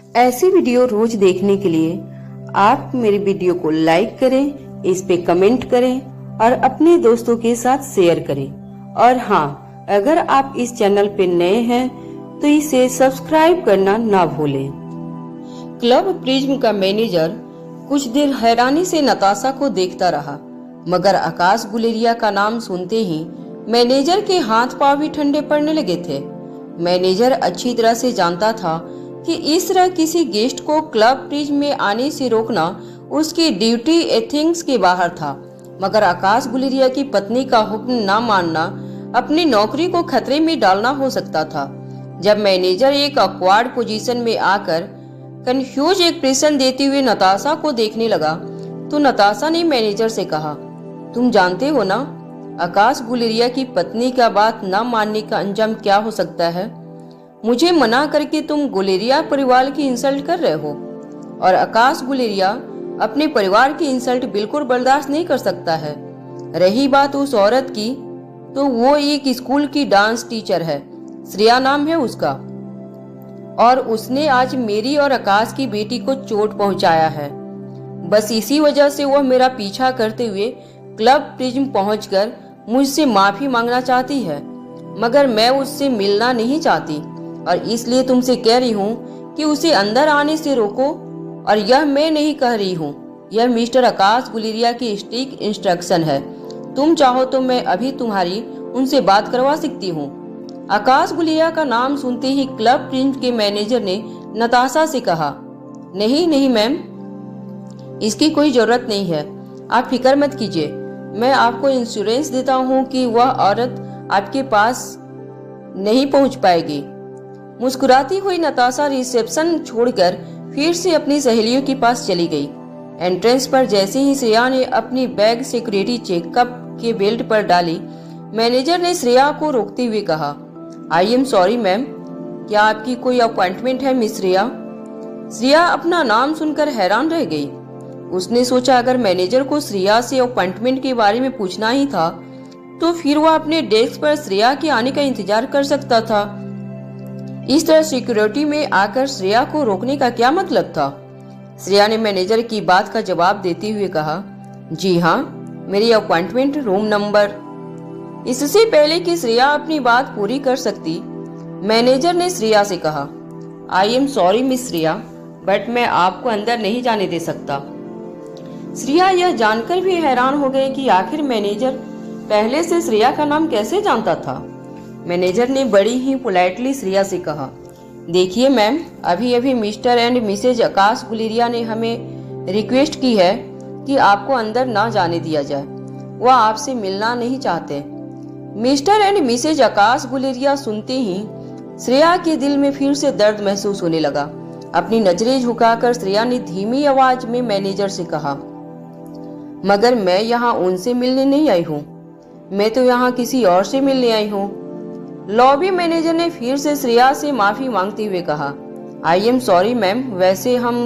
ऐसी वीडियो रोज देखने के लिए आप मेरे वीडियो को लाइक करें, इस पे कमेंट करें और अपने दोस्तों के साथ शेयर करें। और हाँ, अगर आप इस चैनल पे नए हैं तो इसे सब्सक्राइब करना ना भूलें। क्लब प्रिज्म का मैनेजर कुछ देर हैरानी से नताशा को देखता रहा, मगर आकाश गुलेरिया का नाम सुनते ही मैनेजर के हाथ पांव भी ठंडे पड़ने लगे थे। मैनेजर अच्छी तरह से जानता था कि इस तरह किसी गेस्ट को क्लब प्रिज्म में आने से रोकना उसकी ड्यूटी एथिक्स के बाहर था, मगर आकाश गुलेरिया की पत्नी का हुक्म न मानना अपनी नौकरी को खतरे में डालना हो सकता था। जब मैनेजर एक ऑकवर्ड पोजीशन में आकर कंफ्यूज एक्सप्रेशन देते हुए नताशा को देखने लगा तो नताशा ने मैनेजर से कहा, तुम जानते हो ना, आकाश गुलेरिया की पत्नी का बात न मानने का अंजाम क्या हो सकता है। मुझे मना करके तुम गुलेरिया परिवार की इंसल्ट कर रहे हो, और आकाश गुलेरिया अपने परिवार की इंसल्ट बिल्कुल बर्दाश्त नहीं कर सकता है। रही बात उस औरत की, तो वो एक स्कूल की डांस टीचर है, श्रेया नाम है उसका, और उसने आज मेरी और आकाश की बेटी को चोट पहुंचाया है। बस इसी वजह से वह मेरा पीछा करते हुए क्लब प्रिज्म पहुंचकर मुझसे माफी मांगना चाहती है, मगर मैं उससे मिलना नहीं चाहती और इसलिए तुमसे कह रही हूँ कि उसे अंदर आने से रोको। और यह मैं नहीं कह रही हूँ, यह मिस्टर आकाश गुलेरिया की स्ट्रिक्ट इंस्ट्रक्शन है। तुम चाहो तो मैं अभी तुम्हारी उनसे बात करवा सकती हूँ। आकाश गुलेरिया का नाम सुनते ही क्लब प्रिज्म के मैनेजर ने नताशा से कहा, नहीं नहीं मैम, इसकी कोई जरूरत नहीं है, आप फिक्र मत कीजिए। मैं आपको इंश्योरेंस देता हूँ कि वह औरत आपके पास नहीं पहुँच पाएगी। मुस्कुराती हुई नताशा रिसेप्शन छोड़कर फिर से अपनी सहेलियों के पास चली गई। एंट्रेंस पर जैसे ही श्रेया ने अपनी बैग सिक्योरिटी चेकअप के बेल्ट पर डाली, मैनेजर ने श्रेया को रोकते हुए कहा, आई एम सॉरी मैम, क्या आपकी कोई अपॉइंटमेंट है मिस श्रेया? श्रेया अपना नाम सुनकर हैरान रह गई। उसने सोचा अगर मैनेजर को श्रेया से अपॉइंटमेंट के बारे में पूछना ही था तो फिर वह अपने डेस्क पर श्रेया के आने का इंतजार कर सकता था। इस तरह सिक्योरिटी में आकर श्रेया को रोकने का क्या मतलब था? श्रेया ने मैनेजर की बात का जवाब देते हुए कहा, जी हाँ, मेरी अपॉइंटमेंट रूम नंबर। इससे पहले कि श्रेया अपनी बात पूरी कर सकती, मैनेजर ने श्रेया से कहा, I am sorry miss Shreya, but मैं आपको अंदर नहीं जाने दे सकता। श्रेया यह जानकर भी हैरान हो गई कि आखिर मैनेजर पहले से श्रेया का नाम कैसे जानता था। मैनेजर ने बड़ी ही पोलाइटली श्रेया से कहा, देखिए मैम, अभी अभी मिस्टर एंड मिसेज आकाश गुलेरिया ने हमें रिक्वेस्ट की है कि आपको अंदर ना जाने दिया जाए, वह आपसे मिलना नहीं चाहते। मिस्टर एंड मिसेज आकाश गुलेरिया सुनते ही श्रेया के दिल में फिर से दर्द महसूस होने लगा। अपनी नजरें झुकाकर श्रेया ने धीमी आवाज में मैनेजर से कहा, मगर मैं यहाँ उनसे मिलने नहीं आई हूँ, मैं तो यहाँ किसी और से मिलने आई हूँ। लॉबी मैनेजर ने फिर से श्रेया से माफी मांगते हुए कहा, आई एम सॉरी मैम, वैसे हम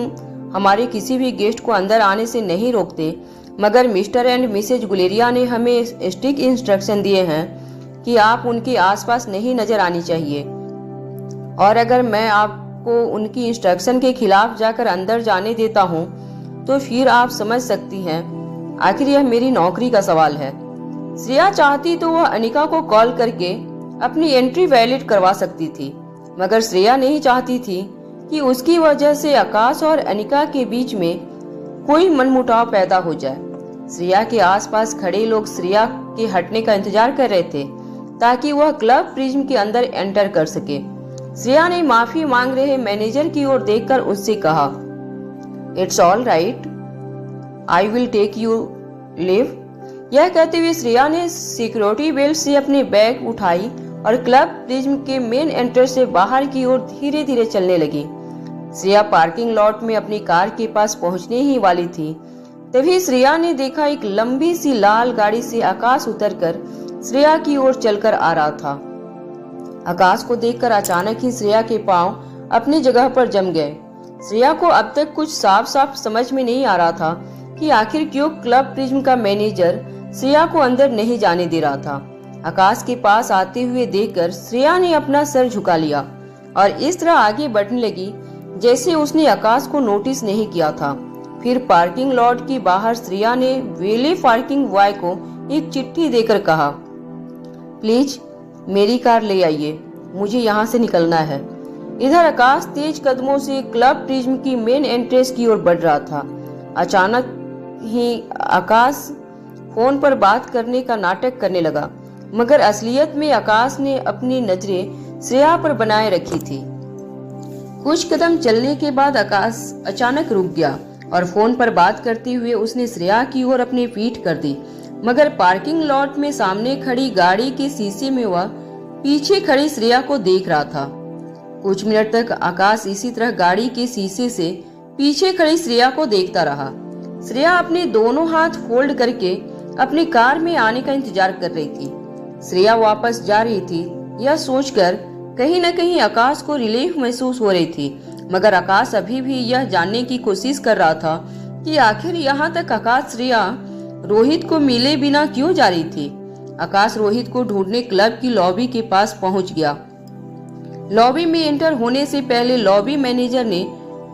हमारे किसी भी गेस्ट को अंदर आने से नहीं रोकते, मगर मिस्टर एंड मिसेज गुलेरिया ने हमें स्ट्रिक्ट इंस्ट्रक्शन दिए हैं कि आप उनके आसपास नहीं नजर आनी चाहिए, और अगर मैं आपको उनकी इंस्ट्रक्शन के खिलाफ जाकर अंदर जाने देता हूँ तो फिर आप समझ सकती हैं, आखिर यह मेरी नौकरी का सवाल है। श्रेया चाहती तो वह अनिका को कॉल करके अपनी एंट्री वैलिड करवा सकती थी, मगर श्रेया नहीं चाहती थी कि उसकी वजह से आकाश और अनिका के बीच में कोई मनमुटाव पैदा हो जाए। श्रेया के आसपास खड़े लोग श्रेया के हटने का इंतजार कर रहे थे ताकि वह क्लब प्रिज्म के अंदर एंटर कर सके। श्रेया ने माफी मांग रहे मैनेजर की ओर देखकर उससे कहा, it's all right, I will take you leave. यह कहते हुए श्रेया ने सिक्योरिटी बेल्ट से अपनी बैग उठाई और क्लब प्रिज्म के मेन एंट्रेंस से बाहर की ओर धीरे धीरे चलने लगी। श्रेया पार्किंग लॉट में अपनी कार के पास पहुंचने ही वाली थी, तभी श्रेया ने देखा एक लंबी सी लाल गाड़ी से आकाश उतरकर श्रेया की ओर चलकर आ रहा था। आकाश को देखकर अचानक ही श्रेया के पांव अपनी जगह पर जम गए। श्रेया को अब तक कुछ साफ साफ समझ में नहीं आ रहा था कि आखिर क्यों क्लब प्रिज्म का मैनेजर श्रेया को अंदर नहीं जाने दे रहा था। आकाश के पास आते हुए देखकर श्रेया ने अपना सर झुका लिया और इस तरह आगे बढ़ने लगी जैसे उसने आकाश को नोटिस नहीं किया था। फिर पार्किंग लॉट के बाहर श्रेया ने वेले पार्किंग बॉय को एक चिट्ठी देकर कहा, प्लीज मेरी कार ले आइए, मुझे यहाँ से निकलना है। इधर आकाश तेज कदमों से क्लब प्रिज्म की मेन एंट्रेंस की ओर बढ़ रहा था। अचानक ही आकाश फोन पर बात करने का नाटक करने लगा, मगर असलियत में आकाश ने अपनी नजरें श्रेया पर बनाए रखी थी। कुछ कदम चलने के बाद आकाश अचानक रुक गया और फोन पर बात करते हुए उसने श्रेया की ओर अपनी पीठ कर दी, मगर पार्किंग लॉट में सामने खड़ी गाड़ी के शीशे में वह पीछे खड़ी श्रेया को देख रहा था। कुछ मिनट तक आकाश इसी तरह गाड़ी के शीशे से पीछे खड़ी श्रेया को देखता रहा। श्रेया अपने दोनों हाथ फोल्ड करके अपनी कार में आने का इंतजार कर रही थी। श्रेया वापस जा रही थी, यह सोचकर कहीं न कहीं आकाश को रिलीफ महसूस हो रही थी, मगर आकाश अभी भी यह जानने की कोशिश कर रहा था कि आखिर यहाँ तक आकाश श्रेया रोहित को मिले बिना क्यों जा रही थी। आकाश रोहित को ढूंढने क्लब की लॉबी के पास पहुंच गया। लॉबी में एंटर होने से पहले लॉबी मैनेजर ने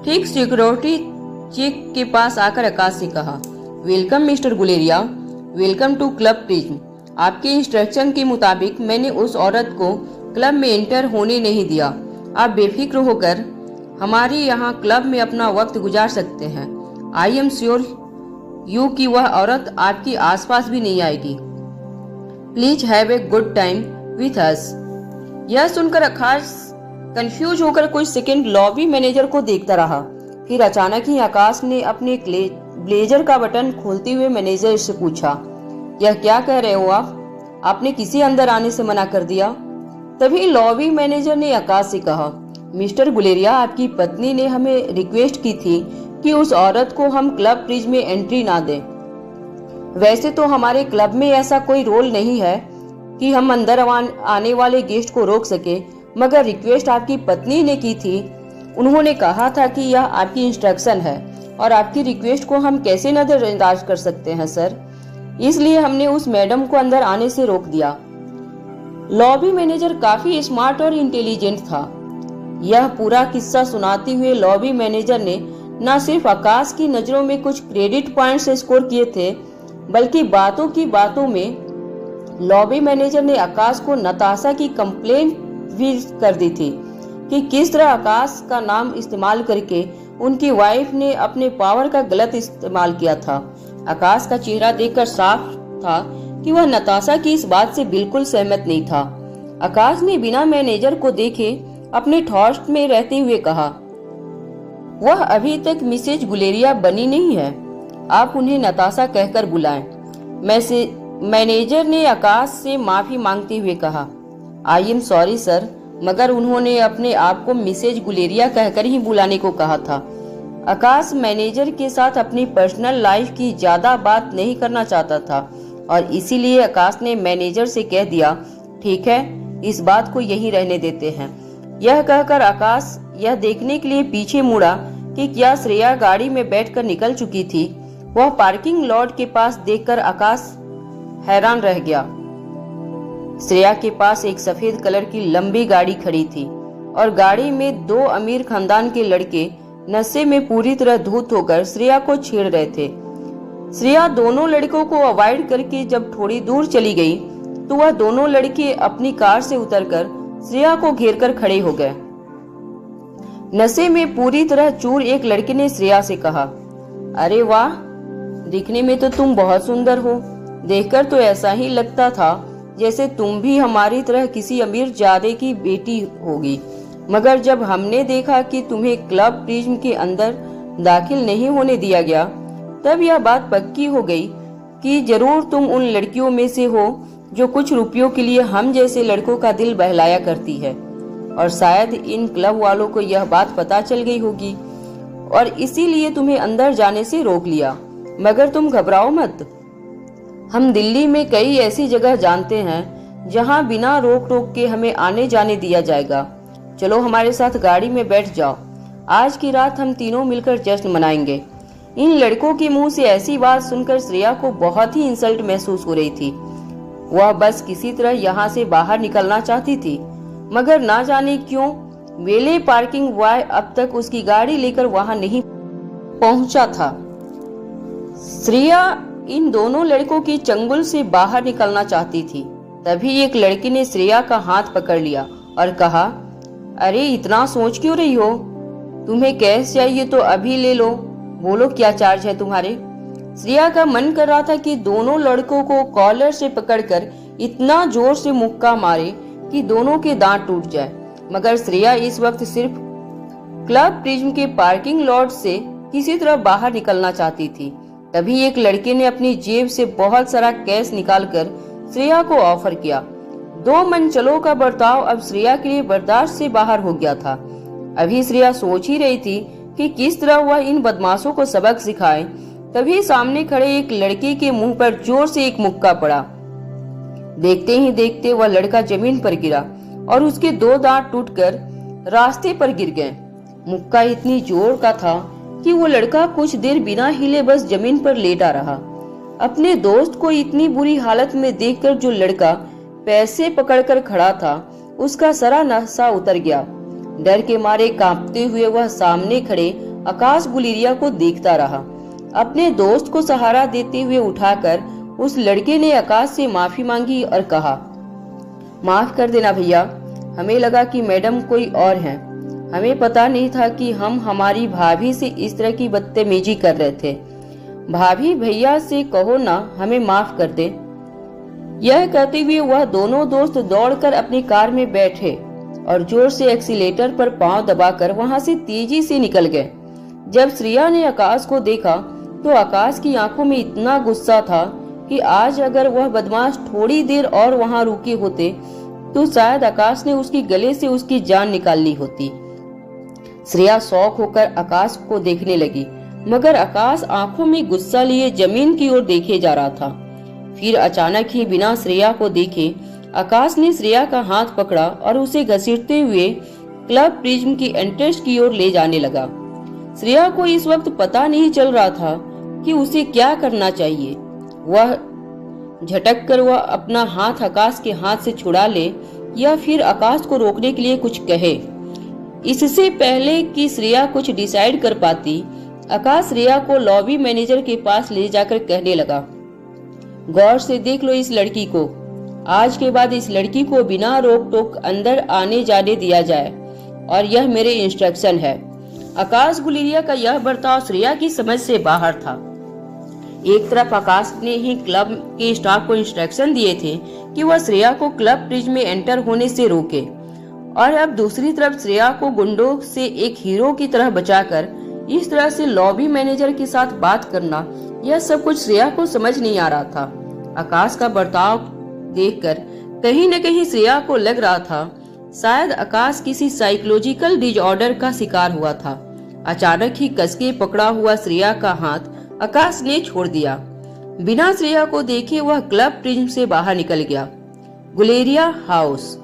ठीक सिक्योरिटी चेक के पास आकर आकाश से कहा, welcome mister Guleria, welcome to club prism. आपके इंस्ट्रक्शन के मुताबिक मैंने उस औरत को क्लब में एंटर होने नहीं दिया। आप बेफिक्र होकर हमारे यहाँ क्लब में अपना वक्त गुजार सकते हैं। आई एम श्योर यू कि वह औरत आपके आसपास भी नहीं आएगी। Please have a good time with us. यह सुनकर आकाश कंफ्यूज होकर कुछ सेकंड लॉबी मैनेजर को देखता रहा। फिर अचानक ही आकाश ने अपने ब्लेजर का बटन खोलते हुए मैनेजर से पूछा, यह क्या कह रहे हो आप? आपने किसी अंदर आने से मना कर दिया? तभी लॉबी मैनेजर ने आकाश से कहा, मिस्टर गुलेरिया, आपकी पत्नी ने हमें रिक्वेस्ट की थी कि उस औरत को हम क्लब प्रिज्म में एंट्री ना दें। वैसे तो हमारे क्लब में ऐसा कोई रोल नहीं है कि हम अंदर आने वाले गेस्ट को रोक सके, मगर रिक्वेस्ट आपकी पत्नी ने की थी। उन्होंने कहा था कि यह आपकी इंस्ट्रक्शन है और आपकी रिक्वेस्ट को हम कैसे नजरअंदाज कर सकते हैं सर, इसलिए हमने उस मैडम को अंदर आने से रोक दिया। लॉबी मैनेजर काफी स्मार्ट और इंटेलिजेंट था। यह पूरा किस्सा सुनाते हुए लॉबी मैनेजर ने न सिर्फ आकाश की नजरों में कुछ क्रेडिट पॉइंट्स स्कोर किए थे, बल्कि बातों की बातों में लॉबी मैनेजर ने आकाश को नताशा की कंप्लेंट भी कर दी थी कि किस तरह आकाश का नाम इस्तेमाल करके उनकी वाइफ ने अपने पावर का गलत इस्तेमाल किया था। आकाश का चेहरा देखकर साफ था कि वह नताशा की इस बात से बिल्कुल सहमत नहीं था। आकाश ने बिना मैनेजर को देखे अपने थॉट्स में रहते हुए कहा, वह अभी तक मिसेज गुलेरिया बनी नहीं है, आप उन्हें नताशा कहकर बुलाएं। मैनेजर ने आकाश से माफी मांगते हुए कहा, आई एम सॉरी सर, मगर उन्होंने अपने आप को मिसेज गुलेरिया कहकर ही बुलाने को कहा था। आकाश मैनेजर के साथ अपनी पर्सनल लाइफ की ज्यादा बात नहीं करना चाहता था और इसीलिए आकाश ने मैनेजर से कह दिया, ठीक है, इस बात को यहीं रहने देते हैं। यह कहकर आकाश यह देखने के लिए पीछे मुड़ा कि क्या श्रेया गाड़ी में बैठकर निकल चुकी थी। वह पार्किंग लॉट के पास देखकर आकाश हैरान रह गया। श्रेया के पास एक सफेद कलर की लंबी गाड़ी खड़ी थी और गाड़ी में दो अमीर खानदान के लड़के नशे में पूरी तरह धूत होकर श्रेया को छेड़ रहे थे। श्रेया दोनों लड़कों को अवॉइड करके जब थोड़ी दूर चली गई तो वह दोनों लड़के अपनी कार से उतरकर श्रेया को घेरकर खड़े हो गए। नशे में पूरी तरह चूर एक लड़के ने श्रेया से कहा, अरे वाह, दिखने में तो तुम बहुत सुंदर हो, देखकर तो ऐसा ही लगता था जैसे तुम भी हमारी तरह किसी अमीर जादे की बेटी होगी, मगर जब हमने देखा कि तुम्हें क्लब प्रिज्म के अंदर दाखिल नहीं होने दिया गया, तब यह बात पक्की हो गई कि जरूर तुम उन लड़कियों में से हो जो कुछ रुपयों के लिए हम जैसे लड़कों का दिल बहलाया करती है। और शायद इन क्लब वालों को यह बात पता चल गई होगी और इसीलिए तुम्हें अंदर जाने से रोक लिया। मगर तुम घबराओ मत, हम दिल्ली में कई ऐसी जगह जानते हैं जहां बिना रोक टोक के हमें आने जाने दिया जाएगा। चलो हमारे साथ गाड़ी में बैठ जाओ, आज की रात हम तीनों मिलकर जश्न मनाएंगे। इन लड़कों के मुंह से ऐसी बात सुनकर श्रेया को बहुत ही इंसल्ट महसूस हो रही थी। वह बस किसी तरह यहाँ से बाहर निकलना चाहती थी, मगर ना जाने क्यों वेले पार्किंग बॉय अब तक उसकी गाड़ी लेकर वहां नहीं पहुंचा था। श्रेया इन दोनों लड़कों के चंगुल से बाहर निकलना चाहती थी। तभी एक लड़के ने श्रेया का हाथ पकड़ लिया और कहा, अरे इतना सोच क्यों रही हो? तुम्हें कैश चाहिए तो अभी ले लो, बोलो क्या चार्ज है तुम्हारे? श्रेया का मन कर रहा था कि दोनों लड़कों को कॉलर से पकड़कर इतना जोर से मुक्का मारे कि दोनों के दांत टूट जाए, मगर श्रेया इस वक्त सिर्फ क्लब प्रिज्म के पार्किंग लॉट से किसी तरह बाहर निकलना चाहती थी। तभी एक लड़के ने अपनी जेब से बहुत सारा कैश निकालकर श्रेया को ऑफर किया। दो मनचलों का बर्ताव अब श्रेया के लिए बर्दाश्त से बाहर हो गया था। अभी श्रेया सोच ही रही थी कि किस तरह वह इन बदमाशों को सबक सिखाए, तभी सामने खड़े एक लड़के के मुंह पर जोर से एक मुक्का पड़ा। देखते ही देखते वह लड़का जमीन पर गिरा और उसके दो दांत टूटकर रास्ते पर गिर गए। मुक्का इतनी जोर का था कि वो लड़का कुछ देर बिना हिले बस जमीन पर लेटा रहा। अपने दोस्त को इतनी बुरी हालत में देखकर जो लड़का पैसे पकड़कर खड़ा था, उसका सारा नशा उतर गया। डर के मारे कांपते हुए वह सामने खड़े आकाश गुलेरिया को देखता रहा। अपने दोस्त को सहारा देते हुए उठाकर उस लड़के ने आकाश से माफी मांगी और कहा, माफ कर देना भैया, हमें लगा कि मैडम कोई और हैं। हमें पता नहीं था कि हम हमारी भाभी से इस तरह की बदतमीजी कर रहे थे। भाभी भैया से कहो ना, हमें माफ कर दे। यह कहते हुए वह दोनों दोस्त दौड़कर अपनी कार में बैठे और जोर से एक्सीलेटर पर पांव दबाकर वहां से तेजी से निकल गए। जब श्रेया ने आकाश को देखा तो आकाश की आंखों में इतना गुस्सा था कि आज अगर वह बदमाश थोड़ी देर और वहां रुके होते तो शायद आकाश ने उसके गले से उसकी जान निकाल ली होती। श्रेया शौक होकर आकाश को देखने लगी, मगर आकाश आंखों में गुस्सा लिए जमीन की ओर देखे जा रहा था। फिर अचानक ही बिना श्रेया को देखे आकाश ने श्रेया का हाथ पकड़ा और उसे घसीटते हुए क्लब प्रिज्म की एंट्रेंस की ओर ले जाने लगा। श्रेया को इस वक्त पता नहीं चल रहा था कि उसे क्या करना चाहिए। वह झटक कर वह अपना हाथ आकाश के हाथ से छुड़ा ले या फिर आकाश को रोकने के लिए कुछ कहे। इससे पहले कि श्रेया कुछ डिसाइड कर पाती, आकाश श्रेया को लॉबी मैनेजर के पास ले जाकर कहने लगा, गौर से देख लो इस लड़की को। आज के बाद इस लड़की को बिना रोक टोक अंदर आने जाने दिया जाए और यह मेरे इंस्ट्रक्शन है। आकाश गुलेरिया का यह बर्ताव श्रेया की समझ से बाहर था। एक तरफ आकाश ने ही क्लब के स्टाफ को इंस्ट्रक्शन दिए थे कि वह श्रेया को क्लब प्रिज्म में एंटर होने से रोके, और अब दूसरी तरफ श्रेया को गुंडों से एक हीरो की तरह बचाकर इस तरह से लॉबी मैनेजर के साथ बात करना, यह सब कुछ श्रेया को समझ नहीं आ रहा था। आकाश का बर्ताव देखकर कहीं न कहीं श्रेया को लग रहा था शायद आकाश किसी साइकोलॉजिकल डिसऑर्डर का शिकार हुआ था। अचानक ही कसके पकड़ा हुआ श्रेया का हाथ आकाश ने छोड़ दिया। बिना श्रेया को देखे वह क्लब प्रिज्म से बाहर निकल गया। गुलेरिया हाउस।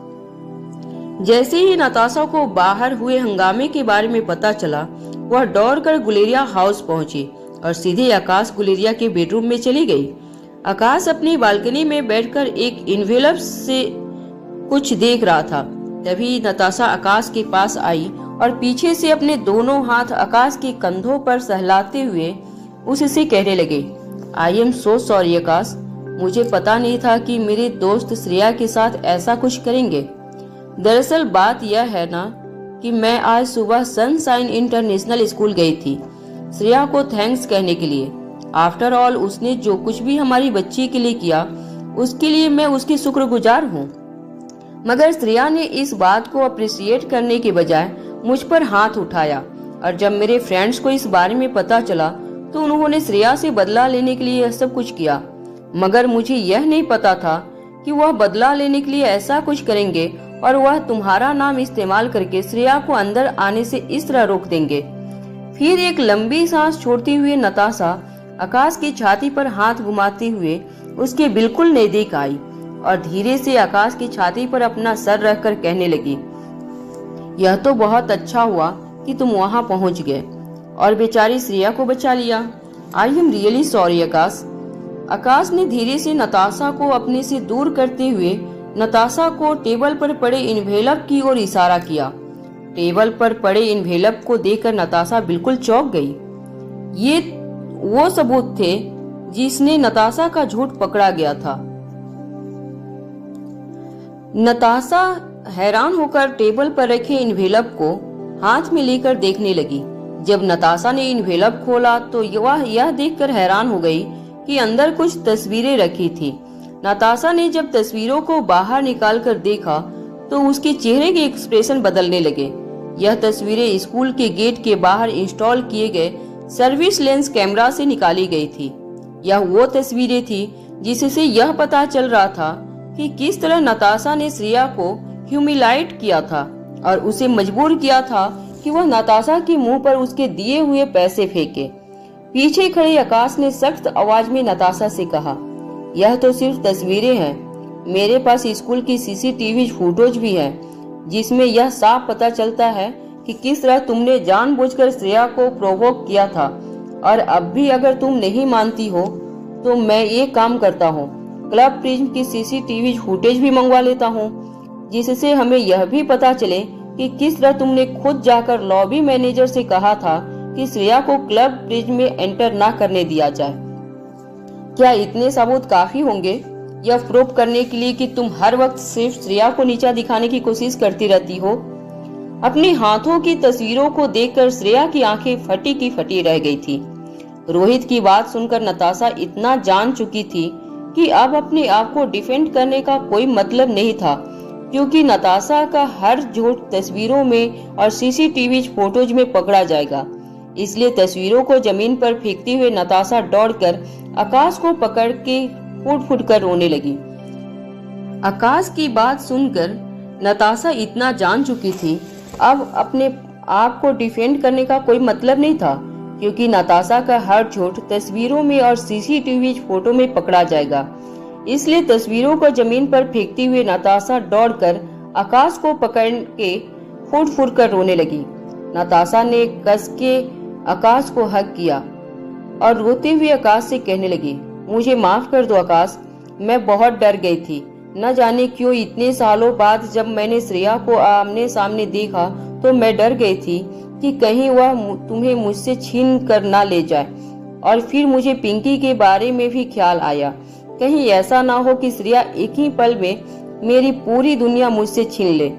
जैसे ही नताशा को बाहर हुए हंगामे के बारे में पता चला, वह दौड़कर गुलेरिया हाउस पहुंची और सीधे आकाश गुलेरिया के बेडरूम में चली गई। आकाश अपनी बालकनी में बैठकर एक इन्वेलप से कुछ देख रहा था। तभी नताशा आकाश के पास आई और पीछे से अपने दोनों हाथ आकाश के कंधों पर सहलाते हुए उससे कहने लगे, आई एम सो सॉरी आकाश, मुझे पता नहीं था कि मेरे दोस्त श्रेया के साथ ऐसा कुछ करेंगे। दरअसल बात यह है ना कि मैं आज सुबह सनशाइन इंटरनेशनल स्कूल गई थी श्रेया को थैंक्स कहने के लिए। आफ्टर ऑल उसने जो कुछ भी हमारी बच्ची के लिए किया उसके लिए मैं उसकी शुक्रगुजार हूँ। मगर श्रेया ने इस बात को अप्रिशिएट करने के बजाय मुझ पर हाथ उठाया, और जब मेरे फ्रेंड्स को इस बारे में पता चला तो उन्होंने श्रेया से बदला लेने के लिए यह सब कुछ किया। मगर मुझे यह नहीं पता था कि वह बदला लेने के लिए ऐसा कुछ करेंगे और वह तुम्हारा नाम इस्तेमाल करके श्रेया को अंदर आने से इस तरह रोक देंगे। फिर एक लंबी सांस छोड़ती हुए नताशा आकाश की छाती पर हाथ घुमाते हुए उसके बिल्कुल नजदीक आई और धीरे से आकाश की छाती पर अपना सर रखकर कहने लगी, यह तो बहुत अच्छा हुआ कि तुम वहां पहुंच गए और बेचारी श्रेया को बचा लिया। आई एम रियली सॉरी आकाश। आकाश ने धीरे से नताशा को अपने से दूर करते हुए नताशा को टेबल पर पड़े इन्वेलप की ओर इशारा किया। टेबल पर पड़े इन्वेलप को देखकर नताशा बिल्कुल चौंक गई। ये वो सबूत थे जिसने नताशा का झूठ पकड़ा गया था। नताशा हैरान होकर टेबल पर रखे इन्वेलप को हाथ में लेकर देखने लगी। जब नताशा ने इन्वेलप खोला तो वह यह देखकर हैरान हो गई कि अंदर कुछ तस्वीरें रखी थी। नताशा ने जब तस्वीरों को बाहर निकालकर देखा तो उसके चेहरे के एक्सप्रेशन बदलने लगे। यह तस्वीरें स्कूल के गेट के बाहर इंस्टॉल किए गए सर्विस लेंस कैमरा से निकाली गई थी। यह वो तस्वीरें थी जिससे यह पता चल रहा था कि किस तरह नताशा ने श्रेया को ह्यूमिलाइट किया था और उसे मजबूर किया था कि वह नताशा के मुंह पर उसके दिए हुए पैसे फेंके। पीछे खड़े आकाश ने सख्त आवाज में नताशा से कहा, यह तो सिर्फ तस्वीरें हैं, मेरे पास स्कूल की सीसीटीवी फुटेज भी है जिसमें यह साफ पता चलता है कि किस तरह तुमने जानबूझकर श्रेया को प्रोवोक किया था। और अब भी अगर तुम नहीं मानती हो तो मैं एक काम करता हूँ, क्लब प्रिज्म की सीसीटीवी फुटेज भी मंगवा लेता हूँ, जिससे हमें यह भी पता चले कि किस तरह तुमने खुद जाकर लॉबी मैनेजर से कहा था कि श्रेया को क्लब प्रिज्म में एंटर ना करने दिया जाए। क्या इतने सबूत काफी होंगे यह प्रूव करने के लिए कि तुम हर वक्त सिर्फ श्रेया को नीचा दिखाने की कोशिश करती रहती हो? अपने हाथों की तस्वीरों को देखकर श्रेया की आंखें फटी की फटी रह गई थी। रोहित की बात सुनकर नताशा इतना जान चुकी थी कि अब अपने आप को डिफेंड करने का कोई मतलब नहीं था, क्योंकि नताशा का हर झूठ तस्वीरों में और सीसीटीवी फोटोज में पकड़ा जाएगा। इसलिए तस्वीरों को जमीन पर फेंकते हुए नताशा दौड़कर आकाश को पकड़ के फूट फूट कर रोने लगी। आकाश की बात सुनकर नताशा इतना जान चुकी थी, अब अपने आप को डिफेंड करने का कोई मतलब नहीं था, क्योंकि नताशा का हर झूठ तस्वीरों में और सीसीटीवी फोटो में पकड़ा जाएगा। इसलिए तस्वीरों को जमीन पर फेंकते हुए नताशा दौड़कर आकाश को पकड़ के फूट फूट कर रोने लगी। नताशा ने कस के आकाश को हग किया और रोते हुए आकाश से कहने लगी, मुझे माफ कर दो आकाश, मैं बहुत डर गई थी। न जाने क्यों इतने सालों बाद जब मैंने श्रेया को आमने सामने देखा तो मैं डर गई थी कि कहीं वह तुम्हें मुझसे छीन कर ना ले जाए। और फिर मुझे पिंकी के बारे में भी ख्याल आया, कहीं ऐसा ना हो कि श्रेया एक ही पल में मेरी पूरी दुनिया मुझसे छीन ले।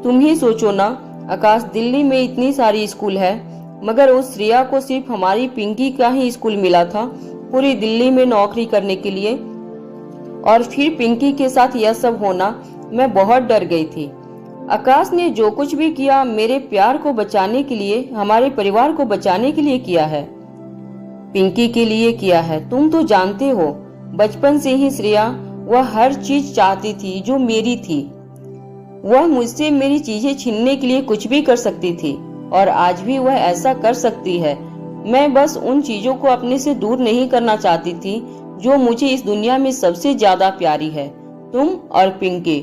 तुम ही सोचो ना आकाश, दिल्ली में इतनी सारी स्कूल है, मगर उस श्रेया को सिर्फ हमारी पिंकी का ही स्कूल मिला था पूरी दिल्ली में नौकरी करने के लिए। और फिर पिंकी के साथ यह सब होना, मैं बहुत डर गई थी। आकाश ने जो कुछ भी किया मेरे प्यार को बचाने के लिए, हमारे परिवार को बचाने के लिए किया है, पिंकी के लिए किया है। तुम तो जानते हो बचपन से ही श्रेया वह हर चीज चाहती थी जो मेरी थी। वह मुझसे मेरी चीजें छीनने के लिए कुछ भी कर सकती थी और आज भी वह ऐसा कर सकती है। मैं बस उन चीजों को अपने से दूर नहीं करना चाहती थी जो मुझे इस दुनिया में सबसे ज्यादा प्यारी है, तुम और पिंकी।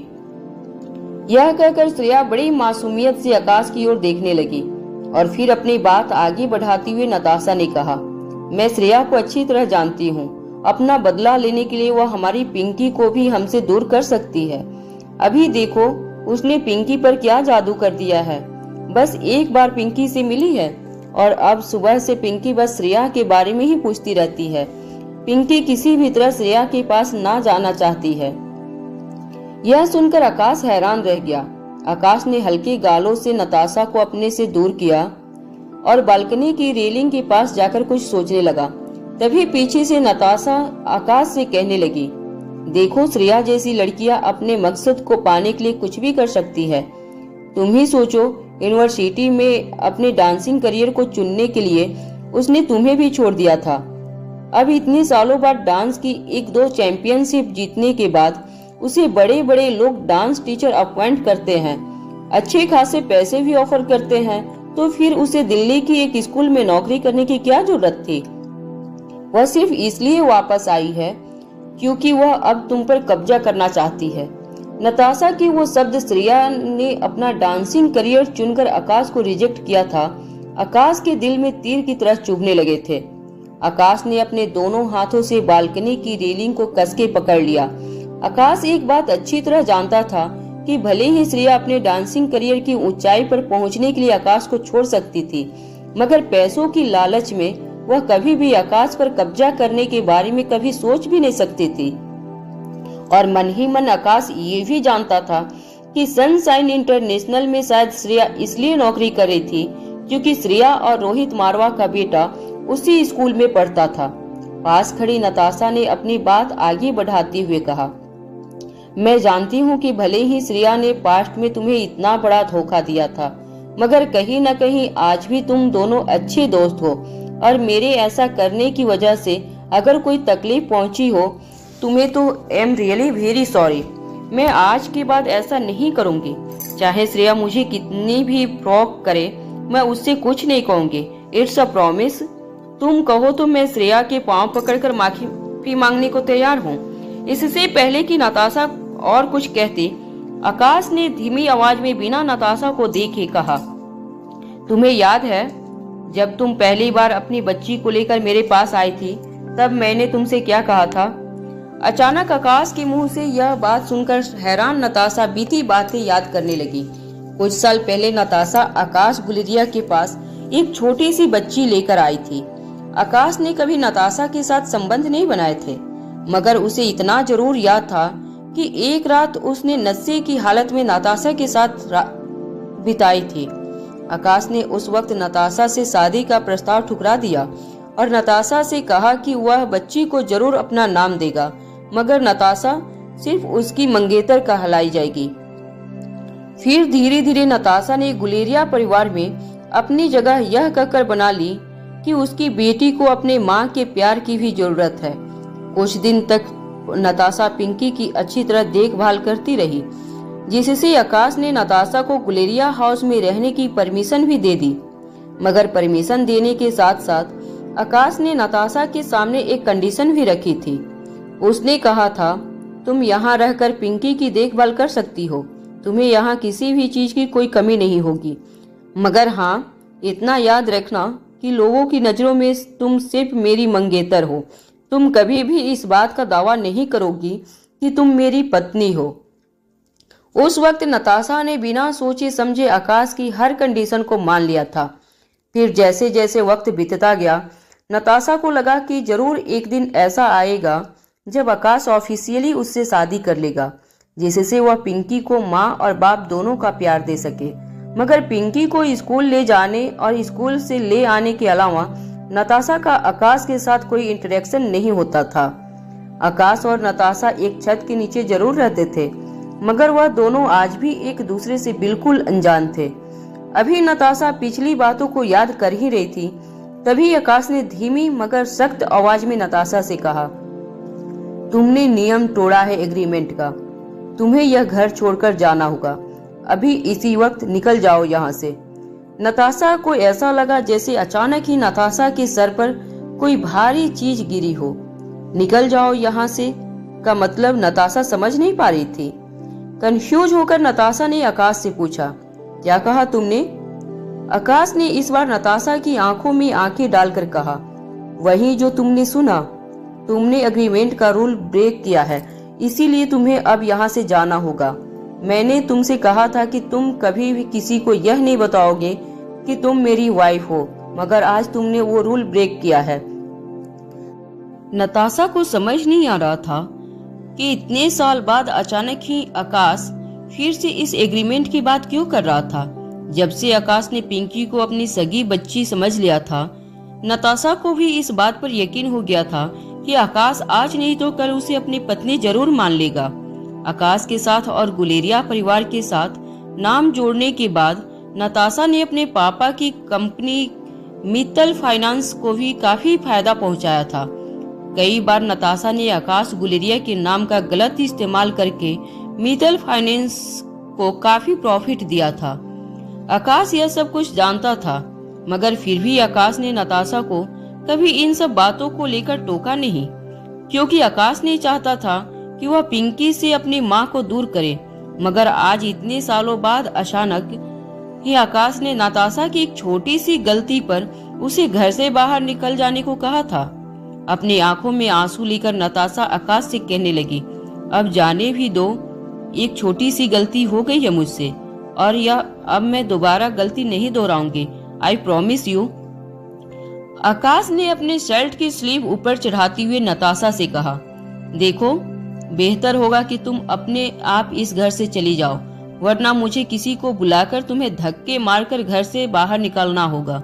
यह कहकर श्रेया बड़ी मासूमियत से आकाश की ओर देखने लगी और फिर अपनी बात आगे बढ़ाती हुए नताशा ने कहा, मैं श्रेया को अच्छी तरह जानती हूँ। अपना बदला लेने के लिए वह हमारी पिंकी को भी हमसे दूर कर सकती है। अभी देखो उसने पिंकी पर क्या जादू कर दिया है। बस एक बार पिंकी से मिली है और अब सुबह से पिंकी बस श्रेया के बारे में ही पूछती रहती है। पिंकी किसी भी तरह श्रेया के पास ना जाना चाहती है। यह सुनकर आकाश हैरान रह गया। आकाश ने हल्के गालों से नताशा को अपने से दूर किया और बालकनी की रेलिंग के पास जाकर कुछ सोचने लगा। तभी पीछे से नताशा आकाश से कहने लगी, देखो श्रेया जैसी लड़कियां अपने मकसद को पाने के लिए कुछ भी कर सकती है। तुम ही सोचो, यूनिवर्सिटी में अपने डांसिंग करियर को चुनने के लिए उसने तुम्हें भी छोड़ दिया था। अब इतने सालों बाद डांस की 1-2 चैंपियनशिप जीतने के बाद उसे बड़े बड़े लोग डांस टीचर अपॉइंट करते हैं, अच्छे खासे पैसे भी ऑफर करते हैं, तो फिर उसे दिल्ली की एक स्कूल में नौकरी करने की क्या जरूरत थी? वह सिर्फ इसलिए वापस आई है क्योंकि वह अब तुम पर कब्जा करना चाहती है। नताशा की वो शब्द श्रेया ने अपना डांसिंग करियर चुनकर आकाश को रिजेक्ट किया था, आकाश के दिल में तीर की तरह चुभने लगे थे। आकाश ने अपने दोनों हाथों से बालकनी की रेलिंग को कसके पकड़ लिया। आकाश एक बात अच्छी तरह जानता था कि भले ही श्रेया अपने डांसिंग करियर की ऊंचाई पर पहुंचने के लिए आकाश को छोड़ सकती थी, मगर पैसों की लालच में वह कभी भी आकाश पर कब्जा करने के बारे में कभी सोच भी नहीं सकती थी। और मन ही मन आकाश ये भी जानता था कि सनशाइन इंटरनेशनल में शायद श्रेया इसलिए नौकरी कर रही थी क्योंकि श्रेया और रोहित मारवा का बेटा उसी स्कूल में पढ़ता था। पास खड़ी नताशा ने अपनी बात आगे बढ़ाते हुए कहा, मैं जानती हूँ कि भले ही श्रेया ने पास्ट में तुम्हें इतना बड़ा धोखा दिया था, मगर कहीं न कहीं आज भी तुम दोनों अच्छे दोस्त हो और मेरे ऐसा करने की वजह से अगर कोई तकलीफ पहुंची हो तुम्हें तो I am really very sorry. मैं आज के बाद ऐसा नहीं करूंगी। चाहे श्रेया मुझे कितनी भी प्रॉक करे, मैं उससे कुछ नहीं कहूंगी। It's a promise. तुम कहो तो मैं श्रेया के पांव पकड़कर माफी मांगने को तैयार हूँ। इससे पहले कि नताशा और कुछ कहती, आकाश ने धीमी आवाज में बिना नताशा को देखे कहा, तुम्हें याद है जब तुम पहली बार अपनी बच्ची को लेकर मेरे पास आई थी तब मैंने तुमसे क्या कहा था? अचानक आकाश के मुंह से यह बात सुनकर हैरान नताशा बीती बातें याद करने लगी। कुछ साल पहले नताशा आकाश गुलेरिया के पास एक छोटी सी बच्ची लेकर आई थी। आकाश ने कभी नताशा के साथ संबंध नहीं बनाए थे, मगर उसे इतना जरूर याद था कि एक रात उसने नशे की हालत में नताशा के साथ बिताई थी। आकाश ने उस वक्त नताशा से शादी का प्रस्ताव ठुकरा दिया और नताशा से कहा कि वह बच्ची को जरूर अपना नाम देगा, मगर नताशा सिर्फ उसकी मंगेतर कहलाई जाएगी। फिर धीरे धीरे नताशा ने गुलेरिया परिवार में अपनी जगह यह कहकर बना ली कि उसकी बेटी को अपने माँ के प्यार की भी जरूरत है। कुछ दिन तक नताशा पिंकी की अच्छी तरह देखभाल करती रही, जिससे आकाश ने नताशा को गुलेरिया हाउस में रहने की परमिशन भी दे दी। मगर परमिशन देने के साथ साथ आकाश ने नताशा के सामने एक कंडीशन भी रखी थी। उसने कहा था, तुम यहाँ रहकर पिंकी की देखभाल कर सकती हो, तुम्हें यहाँ किसी भी चीज की कोई कमी नहीं होगी, मगर हाँ इतना याद रखना कि लोगों की नजरों में तुम सिर्फ मेरी मंगेतर हो। तुम कभी भी इस बात का दावा नहीं करोगी कि तुम मेरी पत्नी हो। उस वक्त नताशा ने बिना सोचे समझे आकाश की हर कंडीशन को मान लिया था। फिर जैसे जैसे वक्त बीतता गया, नताशा को लगा कि जरूर एक दिन ऐसा आएगा जब आकाश ऑफिशियली उससे शादी कर लेगा, जिससे वह पिंकी को माँ और बाप दोनों का प्यार दे सके। मगर पिंकी को स्कूल ले जाने और स्कूल से ले आने के अलावा नताशा का आकाश के साथ कोई इंटरेक्शन नहीं होता था। आकाश और नताशा एक छत के नीचे जरूर रहते थे, मगर वह दोनों आज भी एक दूसरे से बिल्कुल अनजान थे। अभी नताशा पिछली बातों को याद कर ही रही थी, तभी आकाश ने धीमी मगर सख्त आवाज में नताशा से कहा, तुमने नियम तोड़ा है एग्रीमेंट का, तुम्हें यह घर छोड़कर जाना होगा। अभी इसी वक्त निकल जाओ यहाँ से। नताशा को ऐसा लगा जैसे अचानक ही नताशा के सर पर कोई भारी चीज गिरी हो। निकल जाओ यहाँ से का मतलब नताशा समझ नहीं पा रही थी। कंफ्यूज होकर नताशा ने आकाश से पूछा, क्या कहा तुमने? आकाश ने इस बार नताशा की आंखों में आंखें डालकर कहा, वही जो तुमने सुना। तुमने एग्रीमेंट का रूल ब्रेक किया है, इसीलिए तुम्हें अब यहाँ से जाना होगा। मैंने तुमसे कहा था कि तुम कभी भी किसी को यह नहीं बताओगे कि तुम मेरी वाइफ हो, मगर आज तुमने वो रूल ब्रेक किया है। नताशा को समझ नहीं आ रहा था कि इतने साल बाद अचानक ही आकाश फिर से इस एग्रीमेंट की बात क्यों कर रहा था। जब से आकाश ने पिंकी को अपनी सगी बच्ची समझ लिया था, नताशा को भी इस बात पर यकीन हो गया था कि आकाश आज नहीं तो कल उसे अपनी पत्नी जरूर मान लेगा। आकाश के साथ और गुलेरिया परिवार के साथ नाम जोड़ने के बाद नताशा ने अपने पापा की कंपनी मित्तल फाइनेंस को भी काफी फायदा पहुंचाया था। कई बार नताशा ने आकाश गुलेरिया के नाम का गलत इस्तेमाल करके मित्तल फाइनेंस को काफी प्रॉफिट दिया था। आकाश यह सब कुछ जानता था, मगर फिर भी आकाश ने नताशा को कभी इन सब बातों को लेकर टोका नहीं, क्योंकि आकाश नहीं चाहता था कि वह पिंकी से अपनी माँ को दूर करे। मगर आज इतने सालों बाद अचानक ही आकाश ने नताशा की एक छोटी सी गलती पर उसे घर से बाहर निकल जाने को कहा था। अपनी आंखों में आंसू लेकर नताशा आकाश से कहने लगी, अब जाने भी दो, एक छोटी सी गलती हो गई है मुझसे और यह अब मैं दोबारा गलती नहीं दोहराऊंगी। I promise you. आकाश ने अपने शर्ट की स्लीव ऊपर चढ़ाते हुए नताशा से कहा, देखो, बेहतर होगा कि तुम अपने आप इस घर से चली जाओ, वरना मुझे किसी को बुलाकर तुम्हें धक्के मारकर घर से बाहर निकालना होगा।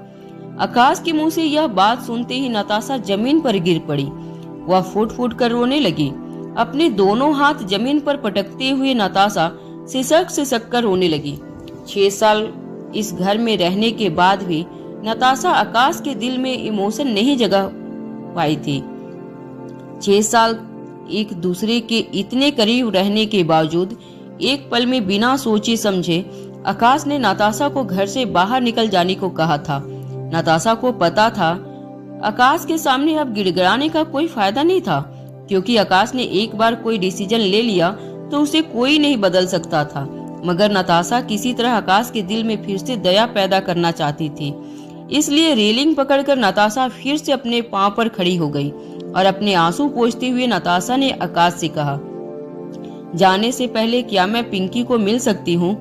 आकाश के मुंह से यह बात सुनते ही नताशा जमीन पर गिर पड़ी। वह फुट फुट कर रोने लगी। अपने दोनों हाथ जमीन पर पटकते हुए नताशा सिसक कर रोने लगी। 6 साल इस घर में रहने के बाद भी नताशा आकाश के दिल में इमोशन नहीं जगा पाई थी। 6 साल एक दूसरे के इतने करीब रहने के बावजूद एक पल में बिना सोचे समझे आकाश ने नताशा को घर से बाहर निकल जाने को कहा था। नताशा को पता था आकाश के सामने अब गिड़गिड़ाने का कोई फायदा नहीं था, क्योंकि आकाश ने एक बार कोई डिसीजन ले लिया तो उसे कोई नहीं बदल सकता था। मगर नताशा किसी तरह आकाश के दिल में फिर से दया पैदा करना चाहती थी। इसलिए रेलिंग पकड़कर नताशा फिर से अपने पांव पर खड़ी हो गई और अपने आंसू पोंछते हुए नताशा ने आकाश से कहा, जाने से पहले क्या मैं पिंकी को मिल सकती हूँ?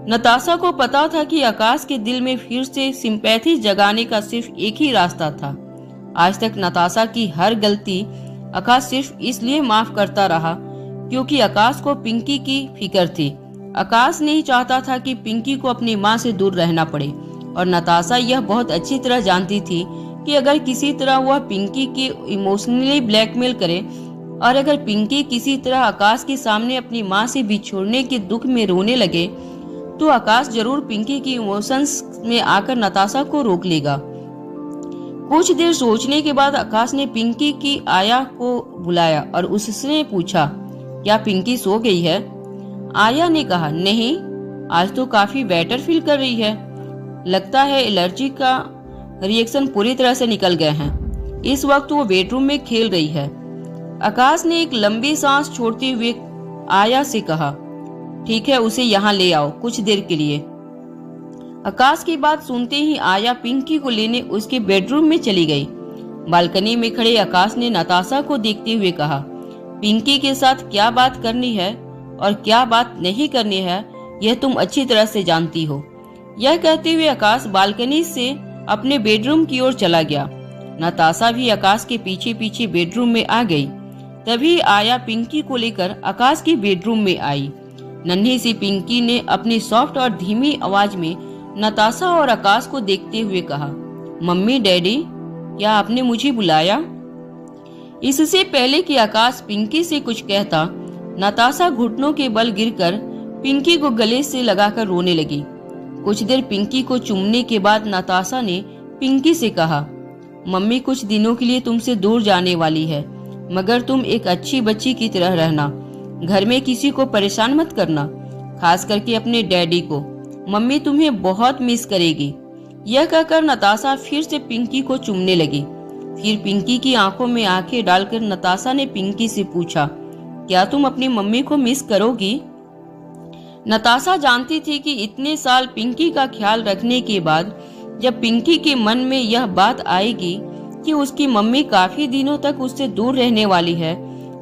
नताशा को पता था कि आकाश के दिल में फिर से सिंपैथी जगाने का सिर्फ एक ही रास्ता था। आज तक नताशा की हर गलती आकाश सिर्फ इसलिए माफ करता रहा क्योंकि आकाश को पिंकी की फिक्र थी। आकाश नहीं चाहता था कि पिंकी को अपनी माँ से दूर रहना पड़े और नताशा यह बहुत अच्छी तरह जानती थी कि अगर किसी तरह वह पिंकी के इमोशनली ब्लैकमेल करे और अगर पिंकी किसी तरह आकाश के सामने अपनी माँ से बिछोड़ने के दुख में रोने लगे तो आकाश जरूर पिंकी की इमोशंस में आकर नताशा को रोक लेगा। कुछ देर सोचने के बाद आकाश ने पिंकी की आया को बुलाया और उससे पूछा, क्या पिंकी सो गई है? आया ने कहा, नहीं, आज तो काफी बेटर फील कर रही है। लगता है एलर्जी का रिएक्शन पूरी तरह से निकल गए हैं। इस वक्त वो बेडरूम में खेल रही है। आकाश ने एक लंबी सांस छोड़ते हुए आया से कहा, ठीक है, उसे यहाँ ले आओ कुछ देर के लिए। आकाश की बात सुनते ही आया पिंकी को लेने उसके बेडरूम में चली गई। बालकनी में खड़े आकाश ने नताशा को देखते हुए कहा, पिंकी के साथ क्या बात करनी है और क्या बात नहीं करनी है यह तुम अच्छी तरह से जानती हो। यह कहते हुए आकाश बालकनी से अपने बेडरूम की ओर चला गया। नताशा भी आकाश के पीछे पीछे बेडरूम में आ गई। तभी आया पिंकी को लेकर आकाश की बेडरूम में आई। नन्ही सी पिंकी ने अपनी सॉफ्ट और धीमी आवाज में नताशा और आकाश को देखते हुए कहा, मम्मी डैडी, क्या आपने मुझे बुलाया? इससे पहले कि आकाश पिंकी से कुछ कहता, नताशा घुटनों के बल गिरकर पिंकी को गले से लगाकर रोने लगी। कुछ देर पिंकी को चूमने के बाद नताशा ने पिंकी से कहा, मम्मी कुछ दिनों के लिए तुमसे दूर जाने वाली है, मगर तुम एक अच्छी बच्ची की तरह रहना। घर में किसी को परेशान मत करना, खास करके अपने डैडी को। मम्मी तुम्हें बहुत मिस करेगी। यह कहकर नताशा फिर से पिंकी को चूमने लगी। फिर पिंकी की आंखों में आंखें डालकर नताशा ने पिंकी से पूछा, क्या तुम अपनी मम्मी को मिस करोगी? नताशा जानती थी कि इतने साल पिंकी का ख्याल रखने के बाद जब पिंकी के मन में यह बात आएगी कि उसकी मम्मी काफी दिनों तक उससे दूर रहने वाली है,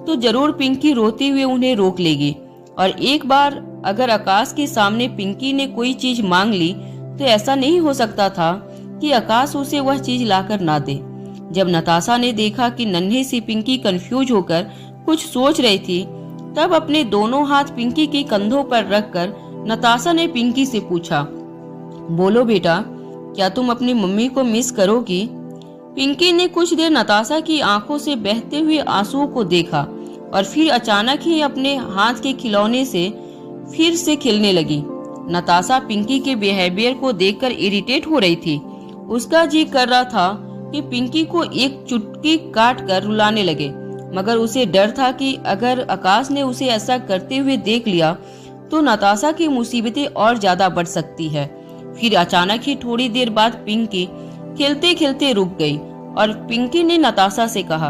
तो जरूर पिंकी रोते हुए उन्हें रोक लेगी। और एक बार अगर आकाश के सामने पिंकी ने कोई चीज मांग ली तो ऐसा नहीं हो सकता था कि आकाश उसे वह चीज लाकर ना दे। जब नताशा ने देखा कि नन्ही सी पिंकी कंफ्यूज होकर कुछ सोच रही थी, तब अपने दोनों हाथ पिंकी के कंधों पर रखकर नताशा ने पिंकी से पूछा, बोलो बेटा, क्या तुम अपनी मम्मी को मिस करोगी? पिंकी ने कुछ देर नताशा की आंखों से बहते हुए आंसुओं को देखा और फिर अचानक ही अपने हाथ के खिलौने से फिर से खेलने लगी। नताशा पिंकी के बिहेवियर को देखकर इरिटेट हो रही थी। उसका जी कर रहा था कि पिंकी को एक चुटकी काट कर रुलाने लगे, मगर उसे डर था कि अगर आकाश ने उसे ऐसा करते हुए देख लिया तो नताशा की मुसीबतें और ज्यादा बढ़ सकती है। फिर अचानक ही थोड़ी देर बाद पिंकी खेलते खेलते रुक गई और पिंकी ने नताशा से कहा,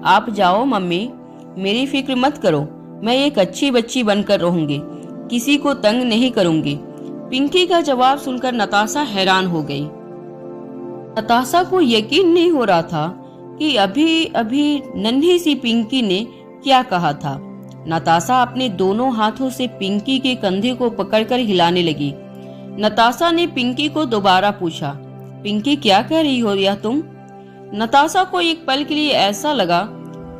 आप जाओ मम्मी, मेरी फिक्र मत करो, मैं एक अच्छी बच्ची बनकर रहूंगी, किसी को तंग नहीं करूंगी। पिंकी का जवाब सुनकर नताशा हैरान हो गई। नताशा को यकीन नहीं हो रहा था कि अभी अभी नन्ही सी पिंकी ने क्या कहा था। नताशा अपने दोनों हाथों से पिंकी के कंधे को पकड़कर हिलाने लगी। नताशा ने पिंकी को दोबारा पूछा, पिंकी क्या कह रही हो यह तुम? नताशा को एक पल के लिए ऐसा लगा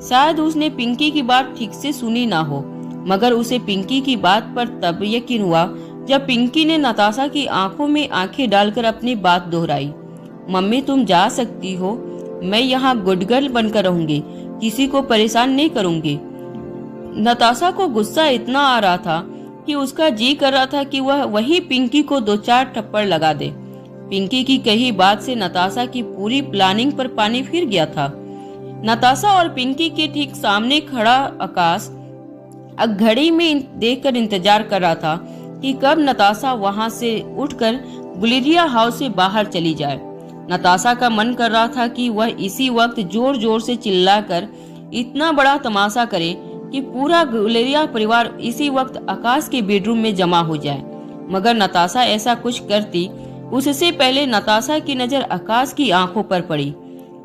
शायद उसने पिंकी की बात ठीक से सुनी ना हो, मगर उसे पिंकी की बात पर तब यकीन हुआ जब पिंकी ने नताशा की आंखों में आंखें डालकर अपनी बात दोहराई। मम्मी तुम जा सकती हो, मैं यहाँ गुड गर्ल बनकर रहूंगी, किसी को परेशान नहीं करूंगी। नताशा को गुस्सा इतना आ रहा था कि उसका जी कर रहा था कि वह वही पिंकी को 2-4 थप्पड़ लगा दे। पिंकी की कही बात से नताशा की पूरी प्लानिंग पर पानी फिर गया था। नताशा और पिंकी के ठीक सामने खड़ा आकाश घड़ी में देखकर इंतजार कर रहा था कि कब नताशा वहां से उठकर गुलेरिया हाउस से बाहर चली जाए। नताशा का मन कर रहा था कि वह इसी वक्त जोर जोर से चिल्लाकर इतना बड़ा तमाशा करे कि पूरा गुलेरिया परिवार इसी वक्त आकाश के बेडरूम में जमा हो जाए, मगर नताशा ऐसा कुछ करती उससे पहले नताशा की नजर आकाश की आंखों पर पड़ी।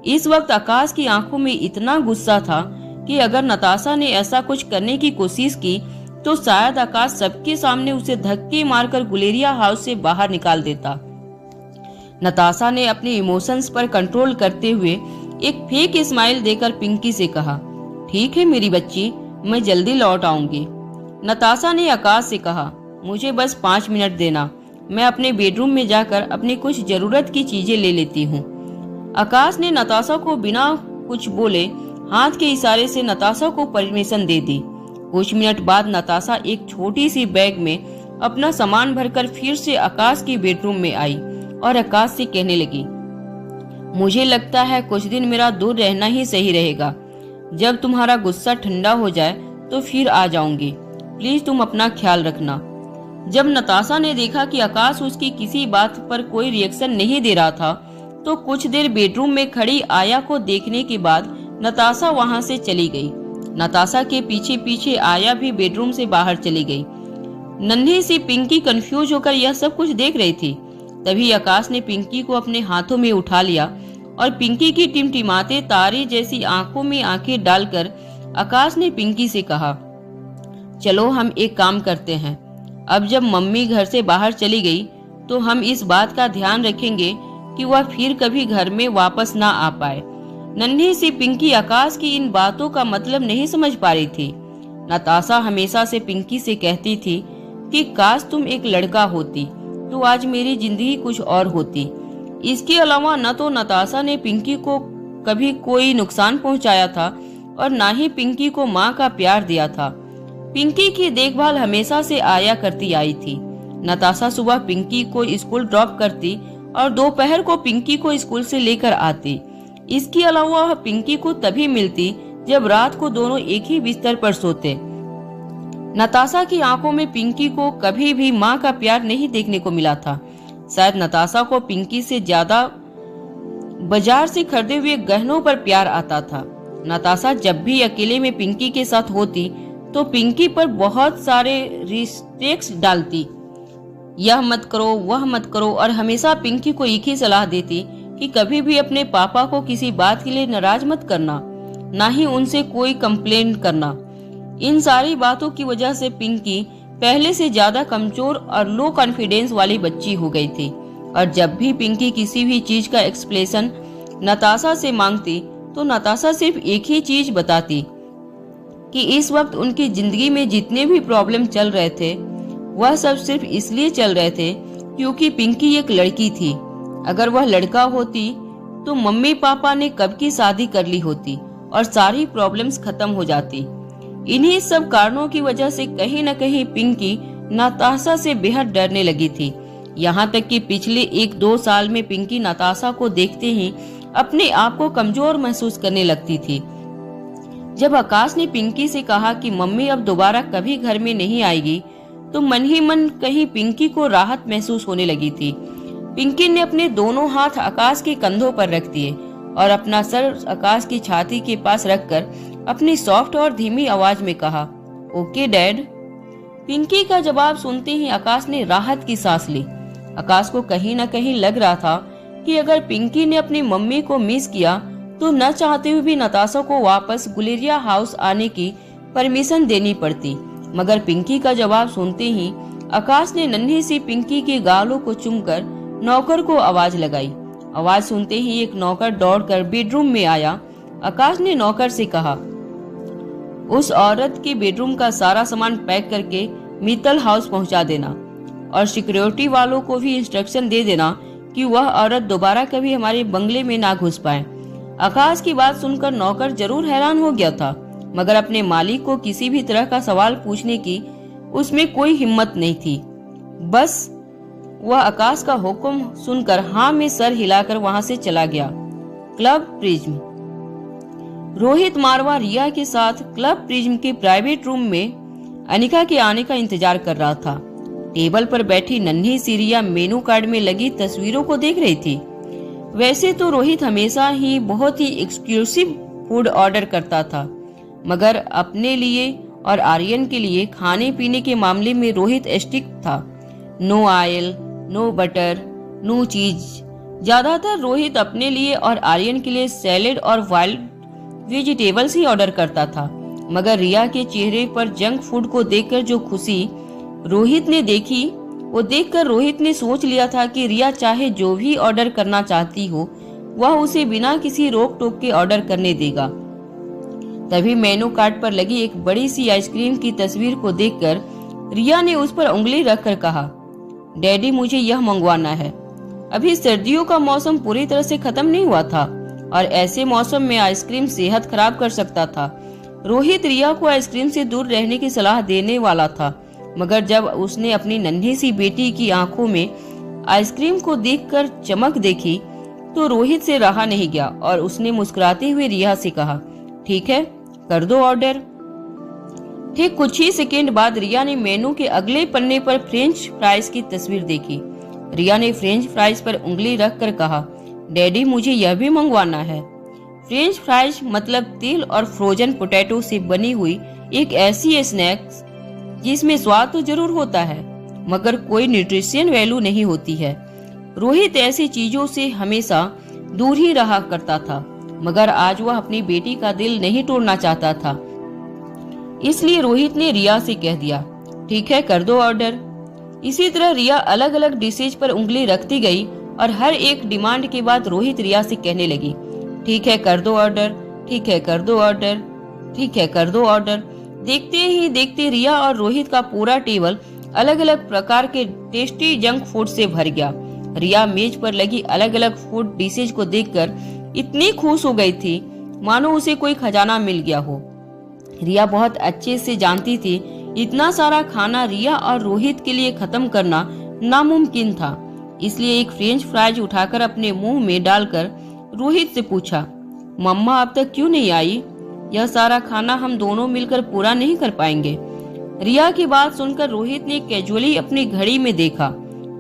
इस वक्त आकाश की आंखों में इतना गुस्सा था कि अगर नताशा ने ऐसा कुछ करने की कोशिश की तो शायद आकाश सबके सामने उसे धक्के मारकर गुलेरिया हाउस से बाहर निकाल देता। नताशा ने अपने इमोशंस पर कंट्रोल करते हुए एक फेक स्माइल देकर पिंकी से कहा, ठीक है मेरी बच्ची, मैं जल्दी लौट आऊंगी। नताशा ने आकाश से कहा, मुझे बस 5 मिनट देना, मैं अपने बेडरूम में जाकर अपनी कुछ जरूरत की चीजें ले लेती हूँ। आकाश ने नताशा को बिना कुछ बोले हाथ के इशारे से नताशा को परमिशन दे दी। कुछ मिनट बाद नताशा एक छोटी सी बैग में अपना सामान भरकर फिर से आकाश के बेडरूम में आई और आकाश से कहने लगी, मुझे लगता है कुछ दिन मेरा दूर रहना ही सही रहेगा। जब तुम्हारा गुस्सा ठंडा हो जाए तो फिर आ जाऊंगी, प्लीज तुम अपना ख्याल रखना। जब नताशा ने देखा कि आकाश उसकी किसी बात पर कोई रिएक्शन नहीं दे रहा था तो कुछ देर बेडरूम में खड़ी आया को देखने के बाद नताशा वहां से चली गई। नताशा के पीछे पीछे आया भी बेडरूम से बाहर चली गई। नन्ही सी पिंकी कंफ्यूज होकर यह सब कुछ देख रही थी। तभी आकाश ने पिंकी को अपने हाथों में उठा लिया और पिंकी की टिमटिमाते तारे जैसी आंखों में आंखें डालकर आकाश ने पिंकी से कहा, चलो हम एक काम करते हैं, अब जब मम्मी घर से बाहर चली गई तो हम इस बात का ध्यान रखेंगे कि वह फिर कभी घर में वापस ना आ पाए। नन्ही सी पिंकी आकाश की इन बातों का मतलब नहीं समझ पा रही थी। नताशा हमेशा से पिंकी से कहती थी कि काश तुम एक लड़का होती तो आज मेरी जिंदगी कुछ और होती। इसके अलावा न तो नताशा ने पिंकी को कभी कोई नुकसान पहुंचाया था और न ही पिंकी को माँ का प्यार दिया था। पिंकी की देखभाल हमेशा से आया करती आई थी। नताशा सुबह पिंकी को स्कूल ड्रॉप करती और दोपहर को पिंकी को स्कूल से लेकर आती। इसके अलावा वह पिंकी को तभी मिलती जब रात को दोनों एक ही बिस्तर पर सोते। नताशा की आंखों में पिंकी को कभी भी माँ का प्यार नहीं देखने को मिला था। शायद नताशा को पिंकी से ज्यादा बाजार से खरीदे हुए गहनों पर प्यार आता था। नताशा जब भी अकेले में पिंकी के साथ होती तो पिंकी पर बहुत सारे रिस्ट्रिक्ट्स डालती, यह मत करो वह मत करो, और हमेशा पिंकी को एक ही सलाह देती कि कभी भी अपने पापा को किसी बात के लिए नाराज मत करना, ना ही उनसे कोई कंप्लेंट करना। इन सारी बातों की वजह से पिंकी पहले से ज्यादा कमजोर और लो कॉन्फिडेंस वाली बच्ची हो गई थी। और जब भी पिंकी किसी भी चीज का एक्सप्लेनेशन नताशा से मांगती तो नताशा सिर्फ एक ही चीज बताती कि इस वक्त उनकी जिंदगी में जितने भी प्रॉब्लम चल रहे थे वह सब सिर्फ इसलिए चल रहे थे क्योंकि पिंकी एक लड़की थी। अगर वह लड़का होती तो मम्मी पापा ने कब की शादी कर ली होती और सारी प्रॉब्लम्स खत्म हो जाती। इन्हीं सब कारणों की वजह से कहीं न कहीं पिंकी नताशा से बेहद डरने लगी थी। यहाँ तक कि पिछले 1-2 साल में पिंकी नताशा को देखते ही अपने आप को कमजोर महसूस करने लगती थी। जब आकाश ने पिंकी से कहा कि मम्मी अब दोबारा कभी घर में नहीं आएगी तो मन ही मन कहीं पिंकी को राहत महसूस होने लगी थी। पिंकी ने अपने दोनों हाथ आकाश के कंधों पर रख दिए और अपना सर आकाश की छाती के पास रखकर अपनी सॉफ्ट और धीमी आवाज में कहा, ओके डैड। पिंकी का जवाब सुनते ही आकाश ने राहत की सांस ली। आकाश को कहीं न कहीं लग रहा था कि अगर पिंकी ने अपनी मम्मी को मिस किया तो न चाहते हुए भी नताशा को वापस गुलेरिया हाउस आने की परमिशन देनी पड़ती। मगर पिंकी का जवाब सुनते ही आकाश ने नन्ही सी पिंकी के गालों को चूमकर नौकर को आवाज लगाई। आवाज सुनते ही एक नौकर दौड़कर बेडरूम में आया। आकाश ने नौकर से कहा, उस औरत के बेडरूम का सारा सामान पैक करके मित्तल हाउस पहुंचा देना और सिक्योरिटी वालों को भी इंस्ट्रक्शन दे देना कि वह औरत दोबारा कभी हमारे बंगले में ना घुस पाए। आकाश की बात सुनकर नौकर जरूर हैरान हो गया था, मगर अपने मालिक को किसी भी तरह का सवाल पूछने की उसमें कोई हिम्मत नहीं थी। बस वह आकाश का हुक्म सुनकर हाँ में सर हिलाकर वहां से चला गया। Club prism. रोहित मारवा रिया के साथ क्लब प्रिज्म के प्राइवेट रूम में अनिका के आने का इंतजार कर रहा था। टेबल पर बैठी नन्ही सी रिया मेनू कार्ड में लगी तस्वीरों को देख रही थी। वैसे तो रोहित हमेशा ही बहुत ही एक्सक्लूसिव फूड ऑर्डर करता था, मगर अपने लिए और आर्यन के लिए खाने पीने के मामले में रोहित स्ट्रिक्ट था। No oil, no butter, no cheese. ज्यादातर रोहित अपने लिए और आर्यन के लिए सैलेड और वाइल्ड वेजिटेबल्स ही ऑर्डर करता था। मगर रिया के चेहरे पर जंक फूड को देखकर जो खुशी रोहित ने देखी, वो देखकर रोहित ने सोच लिया था कि रिया चाहे जो भी ऑर्डर करना चाहती हो, वह उसे बिना किसी रोक टोक के ऑर्डर करने देगा। तभी मेनू कार्ड पर लगी एक बड़ी सी आइसक्रीम की तस्वीर को देखकर रिया ने उस पर उंगली रखकर कहा, डैडी मुझे यह मंगवाना है। अभी सर्दियों का मौसम पूरी तरह से खत्म नहीं हुआ था और ऐसे मौसम में आइसक्रीम सेहत खराब कर सकता था। रोहित रिया को आइसक्रीम से दूर रहने की सलाह देने वाला था, मगर जब उसने अपनी नन्ही सी बेटी की आंखों में आइसक्रीम को देखकर चमक देखी तो रोहित से रहा नहीं गया और उसने मुस्कुराते हुए रिया से कहा, ठीक है, कर दो ऑर्डर। ठीक कुछ ही सेकेंड बाद रिया ने मेनू के अगले पन्ने पर फ्रेंच फ्राइज की तस्वीर देखी। रिया ने फ्रेंच फ्राइज पर उंगली रखकर कहा, डैडी मुझे यह भी मंगवाना है। फ्रेंच फ्राइज मतलब तेल और फ्रोजन पोटैटो से बनी हुई एक ऐसी स्नैक्स जिसमें स्वाद तो जरूर होता है, मगर कोई न्यूट्रिशन वैल्यू नहीं होती है। रोहित ऐसी चीजों से हमेशा दूर ही रहा करता था, मगर आज वह अपनी बेटी का दिल नहीं तोड़ना चाहता था। इसलिए रोहित ने रिया से कह दिया, ठीक है, कर दो ऑर्डर। इसी तरह रिया अलग अलग डिशेज पर उंगली रखती गई और हर एक डिमांड के बाद रोहित रिया से कहने लगी, ठीक है, कर दो ऑर्डर, ठीक है, कर दो ऑर्डर, ठीक है, कर दो ऑर्डर। देखते ही देखते रिया और रोहित का पूरा टेबल अलग अलग प्रकार के टेस्टी जंक फूड से भर गया। रिया मेज पर लगी अलग अलग फूड डिशेज को देखकर इतनी खुश हो गई थी मानो उसे कोई खजाना मिल गया हो। रिया बहुत अच्छे से जानती थी इतना सारा खाना रिया और रोहित के लिए खत्म करना नामुमकिन था। इसलिए एक फ्रेंच फ्राइज उठाकर अपने मुंह में डालकर रोहित से पूछा, मम्मा अब तक क्यों नहीं आई? यह सारा खाना हम दोनों मिलकर पूरा नहीं कर पाएंगे। रिया की बात सुनकर रोहित ने कैजुअली अपनी घड़ी में देखा।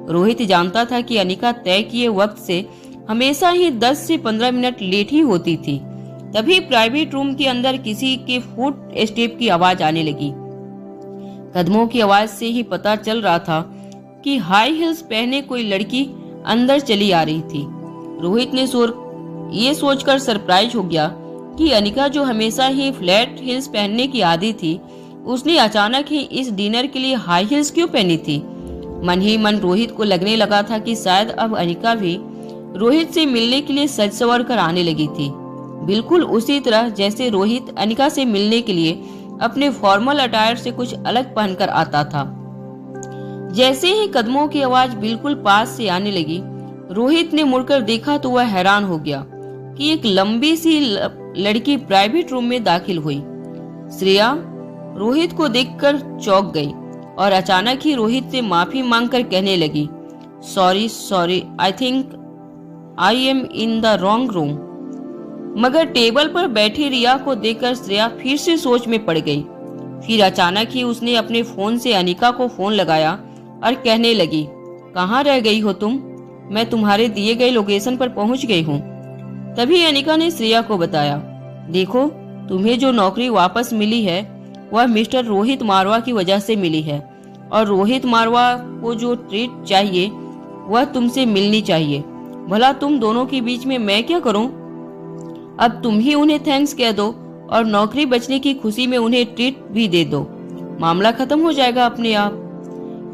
रोहित जानता था कि अनिका तय किए वक्त से हमेशा ही 10 से 15 मिनट लेट ही होती थी। तभी प्राइवेट रूम के अंदर किसी के फुट स्टेप की आवाज आने लगी। कदमों की आवाज से ही पता चल रहा था कि हाई हील्स पहने कोई लड़की अंदर चली आ रही थी। रोहित ने ये सोचकर सरप्राइज हो गया कि अनिका जो हमेशा ही फ्लैट हील्स पहनने की आदी थी, उसने अचानक ही इस डिनर के लिए हाई हील्स क्यों पहनी थी। मन ही मन रोहित को लगने लगा था कि शायद अब अनिका भी रोहित से मिलने के लिए सज संवर कर आने लगी थी, बिल्कुल उसी तरह जैसे रोहित अनिका से मिलने के लिए अपने फॉर्मल अटायर से कुछ अलग पहनकर आता था। जैसे ही कदमों की आवाज बिल्कुल पास से आने लगी, रोहित ने मुड़कर देखा तो वह हैरान हो गया कि एक लंबी सी लड़की प्राइवेट रूम में दाखिल हुई। श्रेया रोहित को देखकर चौंक गई और अचानक ही रोहित से माफी मांगकर कहने लगी, sorry, I think I am in the wrong room. मगर टेबल पर बैठी रिया को देखकर श्रेया फिर से सोच में पड़ गई। फिर अचानक ही उसने अपने फोन से अनिका को फोन लगाया और कहने लगी, कहाँ रह गई हो तुम? मैं तुम्हारे दिए गए लोकेशन पर पहुंच गई हूँ। तभी अनिका ने श्रेया को बताया, देखो तुम्हें जो नौकरी वापस मिली है वह मिस्टर रोहित मारवा की वजह से मिली है, और रोहित मारवा को जो ट्रीट चाहिए वह तुमसे मिलनी चाहिए। भला तुम दोनों के बीच में मैं क्या करूं? अब तुम ही उन्हें थैंक्स कह दो और नौकरी बचने की खुशी में उन्हें ट्रीट भी दे दो, मामला खत्म हो जाएगा अपने आप।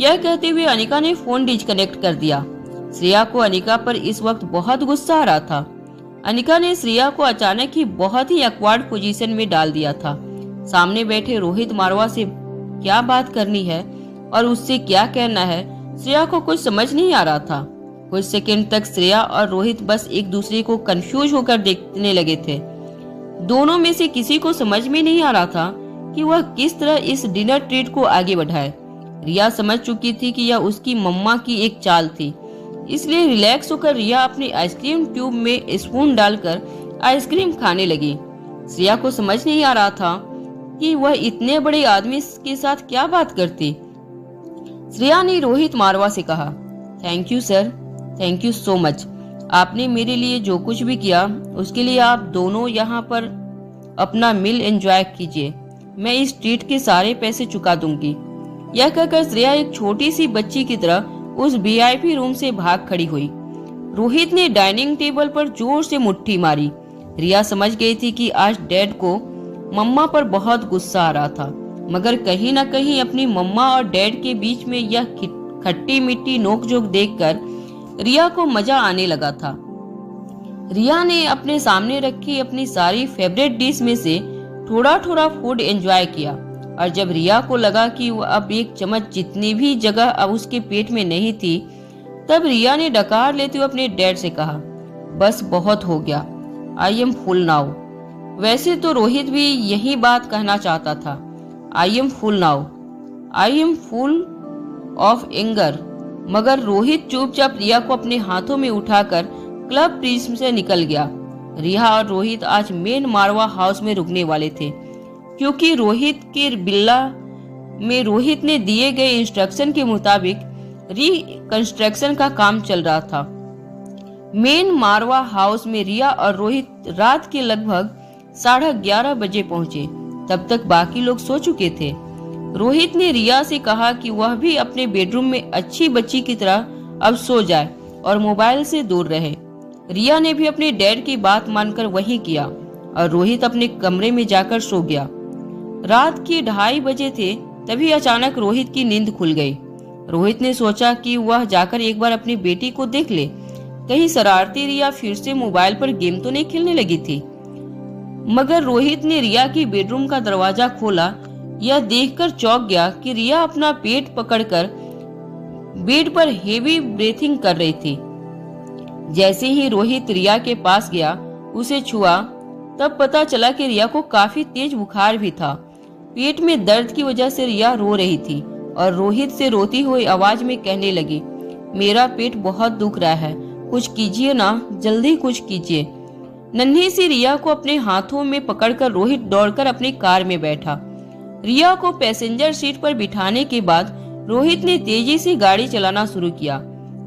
यह कहते हुए अनिका ने फोन डिस्कनेक्ट कर दिया। श्रेया को अनिका पर इस वक्त बहुत गुस्सा आ रहा था। अनिका ने श्रेया को अचानक ही बहुत ही अक्वार्ड पोजीशन में डाल दिया था। सामने बैठे रोहित मारवा से क्या बात करनी है और उससे क्या कहना है, श्रेया को कुछ समझ नहीं आ रहा था। कुछ सेकंड तक श्रेया और रोहित बस एक दूसरे को कंफ्यूज होकर देखने लगे थे। दोनों में से किसी को समझ में नहीं आ रहा था कि वह किस तरह इस डिनर ट्रीट को आगे बढ़ाए। रिया समझ चुकी थी कि यह उसकी मम्मा की एक चाल थी, इसलिए रिलैक्स होकर रिया अपनी आइसक्रीम ट्यूब में स्पून डालकर आइसक्रीम खाने लगी। श्रेया को समझ नहीं आ रहा था कि वह इतने बड़े आदमी के साथ क्या बात करती। श्रेया ने रोहित मारवा से कहा, thank you sir, thank you so much. आपने मेरे लिए जो कुछ भी किया उसके लिए आप दोनों यहाँ पर अपना मील एंजॉय कीजिए। मैं इस ट्रीट के सारे पैसे चुका दूंगी। यह कहकर श्रेया एक छोटी सी बच्ची की तरह उस वीआईपी रूम से भाग खड़ी हुई। रोहित ने डाइनिंग टेबल पर जोर से मुट्ठी मारी। रिया समझ गई थी कि आज डैड को मम्मा पर बहुत गुस्सा आ रहा था, मगर कहीं न कहीं अपनी मम्मा और डैड के बीच में यह खट्टी मिट्टी नोकझोंक देखकर रिया को मजा आने लगा था। रिया ने अपने सामने रखी अपनी सारी फेवरेट डिश में से थोड़ा थोड़ा फूड एंजॉय किया, और जब रिया को लगा कि अब एक चम्मच जितनी भी जगह अब उसके पेट में नहीं थी, तब रिया ने डकार लेते हुए अपने डैड से कहा, बस बहुत हो गया, आई एम फुल नाउ। वैसे तो रोहित भी यही बात कहना चाहता था, I am full now, I am full of anger, मगर रोहित चुपचाप रिया को अपने हाथों में उठाकर क्लब प्रिज्म से निकल गया। रिया और रोहित आज मेन मारवा हाउस में रुकने वाले थे, क्योंकि रोहित के बिल्ला में रोहित ने दिए गए इंस्ट्रक्शन के मुताबिक रिकंस्ट्रक्शन का काम चल रहा था। मेन मारवा हाउस में रिया और रोहित रात के लगभग 11:30 बजे पहुंचे। तब तक बाकी लोग सो चुके थे। रोहित ने रिया से कहा कि वह भी अपने बेडरूम में अच्छी बच्ची की तरह अब सो जाए और मोबाइल से दूर रहे। रिया ने भी अपने डैड की बात मानकर वही किया और रोहित अपने कमरे में जाकर सो गया। रात के 2:30 बजे थे, तभी अचानक रोहित की नींद खुल गई। रोहित ने सोचा कि वह जाकर एक बार अपनी बेटी को देख ले, कहीं शरारती रिया फिर से मोबाइल पर गेम तो नहीं खेलने लगी थी। मगर रोहित ने रिया की बेडरूम का दरवाजा खोला, यह देखकर चौंक गया कि रिया अपना पेट पकड़कर बेड पर हेवी ब्रीथिंग कर रही थी। जैसे ही रोहित रिया के पास गया, उसे छुआ, तब पता चला कि रिया को काफी तेज बुखार भी था। पेट में दर्द की वजह से रिया रो रही थी और रोहित से रोती हुई आवाज में कहने लगी, मेरा पेट बहुत दुख रहा है, कुछ कीजिए ना, जल्दी कुछ कीजिए। नन्ही सी रिया को अपने हाथों में पकड़कर रोहित दौड़कर अपनी कार में बैठा। रिया को पैसेंजर सीट पर बिठाने के बाद रोहित ने तेजी से गाड़ी चलाना शुरू किया।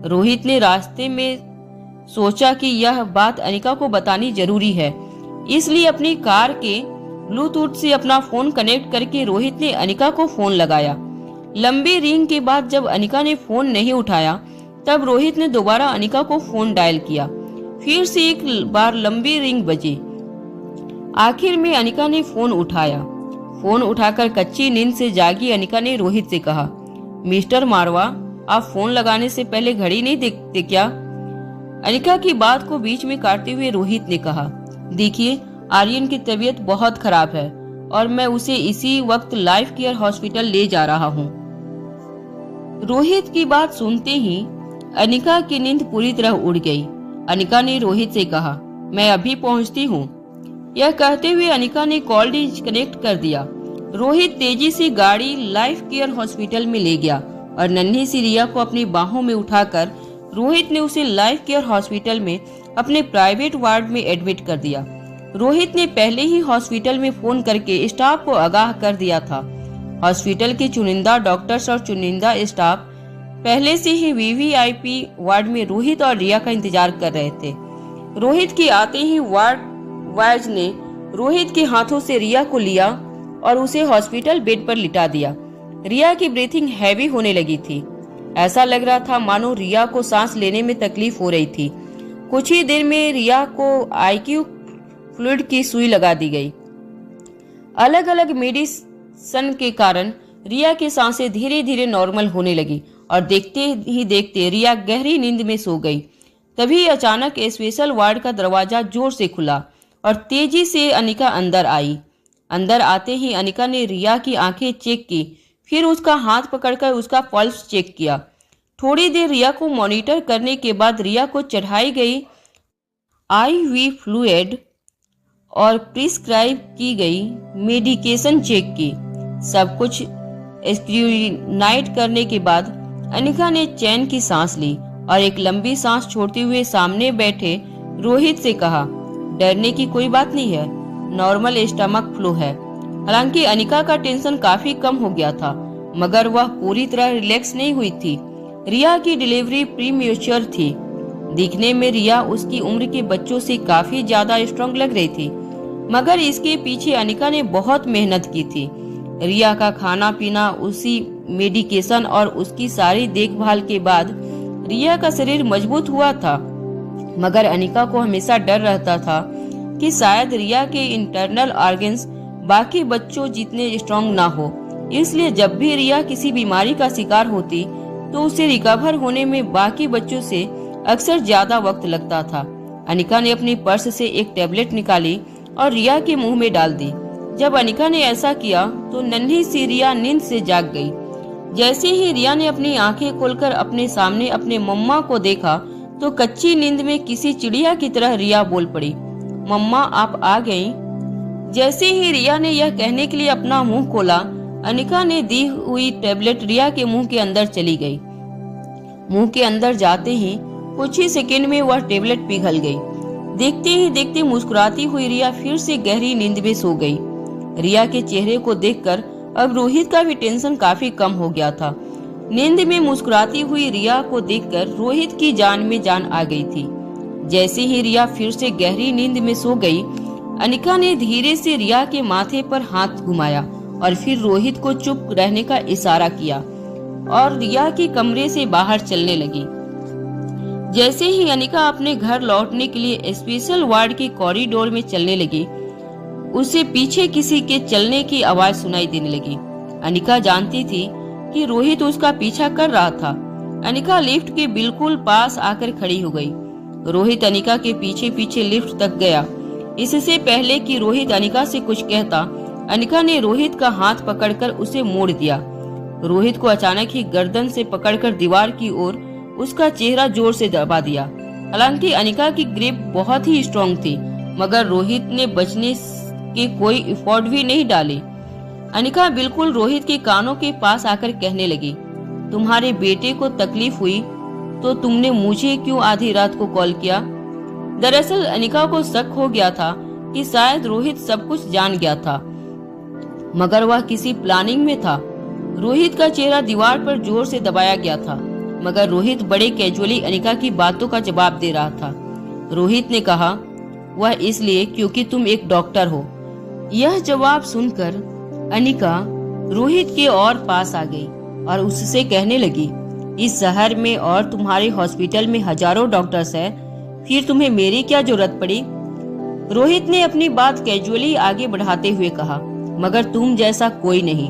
रोहित ने रास्ते में सोचा कि यह बात अनिका को बतानी जरूरी है, इसलिए अपनी कार के ब्लूटूथ से अपना फोन कनेक्ट करके रोहित ने अनिका को फोन लगाया। लंबी रिंग के बाद जब अनिका ने फोन नहीं उठाया, तब रोहित ने दोबारा अनिका को फोन डायल किया। फिर से एक बार लंबी रिंग बजी। आखिर में अनिका ने फोन उठाया। फोन उठाकर कच्ची नींद से जागी अनिका ने रोहित से कहा, मिस्टर मारवा, आप फोन लगाने से पहले घड़ी नहीं देखते क्या? अनिका की बात को बीच में काटते हुए रोहित ने कहा, देखिए, आर्यन की तबीयत बहुत खराब है और मैं उसे इसी वक्त लाइफ केयर हॉस्पिटल ले जा रहा हूँ। रोहित की बात सुनते ही अनिका की नींद पूरी तरह उड़ गई। अनिका ने रोहित से कहा, मैं अभी पहुंचती हूँ। यह कहते हुए अनिका ने कॉल डिस्कनेक्ट कर दिया। रोहित तेजी से गाड़ी लाइफ केयर हॉस्पिटल में ले गया और नन्ही सी रिया को अपनी बाहों में उठाकर रोहित ने उसे लाइफ केयर हॉस्पिटल में अपने प्राइवेट वार्ड में एडमिट कर दिया। रोहित ने पहले ही हॉस्पिटल में फोन करके स्टाफ को आगाह कर दिया था। हॉस्पिटल के चुनिंदा डॉक्टर्स और चुनिंदा स्टाफ पहले से ही वीवीआईपी वार्ड में रोहित और रिया का इंतजार कर रहे थे। रोहित के आते ही वार्ड वाइज ने रोहित के हाथों से रिया को लिया और उसे हॉस्पिटल बेड पर लिटा दिया। रिया की ब्रीथिंग हैवी होने लगी थी। ऐसा लग रहा था मानो रिया को सांस लेने में तकलीफ हो रही थी। कुछ ही देर में रिया को आईक्यू फ्लूइड की सुई लगा दी गई। अलग अलग मेडिसिन के कारण रिया की सांसें धीरे धीरे नॉर्मल होने लगी और देखते ही देखते रिया गहरी नींद में सो गई। तभी अचानक स्पेशल वार्ड का दरवाजा जोर से खुला और तेजी से अनिका अंदर आई। अंदर आते ही अनिका ने रिया की आंखें चेक की, फिर उसका हाथ पकड़कर उसका पल्स चेक किया। थोड़ी देर रिया को मॉनिटर करने के बाद रिया को चढ़ाई गई IV फ्लूइड और प्रिस्क्राइब की गई मेडिकेशन चेक की। सब कुछ स्क्रूटिनाइज करने के बाद अनिका ने चैन की सांस ली और एक लंबी सांस छोड़ते हुए सामने बैठे रोहित से कहा, डरने की कोई बात नहीं है, नॉर्मल स्टमक फ्लू है। हालांकि अनिका का टेंशन काफी कम हो गया था, मगर वह पूरी तरह रिलैक्स नहीं हुई थी। रिया की डिलीवरी प्रीमेच्योर थी। दिखने में रिया उसकी उम्र के बच्चों से काफी ज्यादा स्ट्रांग लग रही थी, मगर इसके पीछे अनिका ने बहुत मेहनत की थी। रिया का खाना पीना, उसी मेडिकेशन और उसकी सारी देखभाल के बाद रिया का शरीर मजबूत हुआ था। मगर अनिका को हमेशा डर रहता था कि शायद रिया के इंटरनल ऑर्गन्स बाकी बच्चों जितने स्ट्रांग ना हो। इसलिए जब भी रिया किसी बीमारी का शिकार होती तो उसे रिकवर होने में बाकी बच्चों से अक्सर ज्यादा वक्त लगता था। अनिका ने अपनी पर्स से एक टेबलेट निकाली और रिया के मुंह में डाल दी। जब अनिका ने ऐसा किया तो नन्ही सी रिया नींद से जाग गई। जैसे ही रिया ने अपनी आंखें खोलकर अपने सामने अपने मम्मा को देखा तो कच्ची नींद में किसी चिड़िया की तरह रिया बोल पड़ी, मम्मा आप आ गईं। जैसे ही रिया ने यह कहने के लिए अपना मुंह खोला, अनिका ने दी हुई टेबलेट रिया के मुंह के अंदर चली गई। मुंह के अंदर जाते ही कुछ ही सेकंड में वह टेबलेट पिघल गई। देखते ही देखते मुस्कुराती हुई रिया फिर से गहरी नींद में सो गई। रिया के चेहरे को देखकर अब रोहित का भी टेंशन काफी कम हो गया था। नींद में मुस्कुराती हुई रिया को देखकर रोहित की जान में जान आ गई थी। जैसे ही रिया फिर से गहरी नींद में सो गई, अनिका ने धीरे से रिया के माथे पर हाथ घुमाया और फिर रोहित को चुप रहने का इशारा किया और रिया के कमरे से बाहर चलने लगी। जैसे ही अनिका अपने घर लौटने के लिए स्पेशल वार्ड के कॉरिडोर में चलने लगी, उसे पीछे किसी के चलने की आवाज सुनाई देने लगी। अनिका जानती थी कि रोहित उसका पीछा कर रहा था। अनिका लिफ्ट के बिल्कुल पास आकर खड़ी हो गई। रोहित अनिका के पीछे पीछे लिफ्ट तक गया। इससे पहले कि रोहित अनिका से कुछ कहता, अनिका ने रोहित का हाथ पकड़कर उसे मोड़ दिया। रोहित को अचानक ही गर्दन से पकड़कर दीवार की ओर उसका चेहरा जोर से दबा दिया। हालांकि अनिका की ग्रिप बहुत ही स्ट्रांग थी, मगर रोहित ने बचने के कोई एफर्ट भी नहीं डाले। अनिका बिल्कुल रोहित के कानों के पास आकर कहने लगी, तुम्हारे बेटे को तकलीफ हुई तो तुमने मुझे क्यों आधी रात को कॉल किया? दरअसल अनिका को शक हो गया था कि शायद रोहित सब कुछ जान गया था, मगर वह किसी प्लानिंग में था। रोहित का चेहरा दीवार पर जोर से दबाया गया था, मगर रोहित बड़े कैजुअली अनिका की बातों का जवाब दे रहा था। रोहित ने कहा, वह इसलिए क्योंकि तुम एक डॉक्टर हो। यह जवाब सुनकर अनिका रोहित के और पास आ गई और उससे कहने लगी, इस शहर में और तुम्हारे हॉस्पिटल में हजारों डॉक्टर्स हैं, फिर तुम्हें मेरी क्या जरूरत पड़ी? रोहित ने अपनी बात कैजुअली आगे बढ़ाते हुए कहा, मगर तुम जैसा कोई नहीं।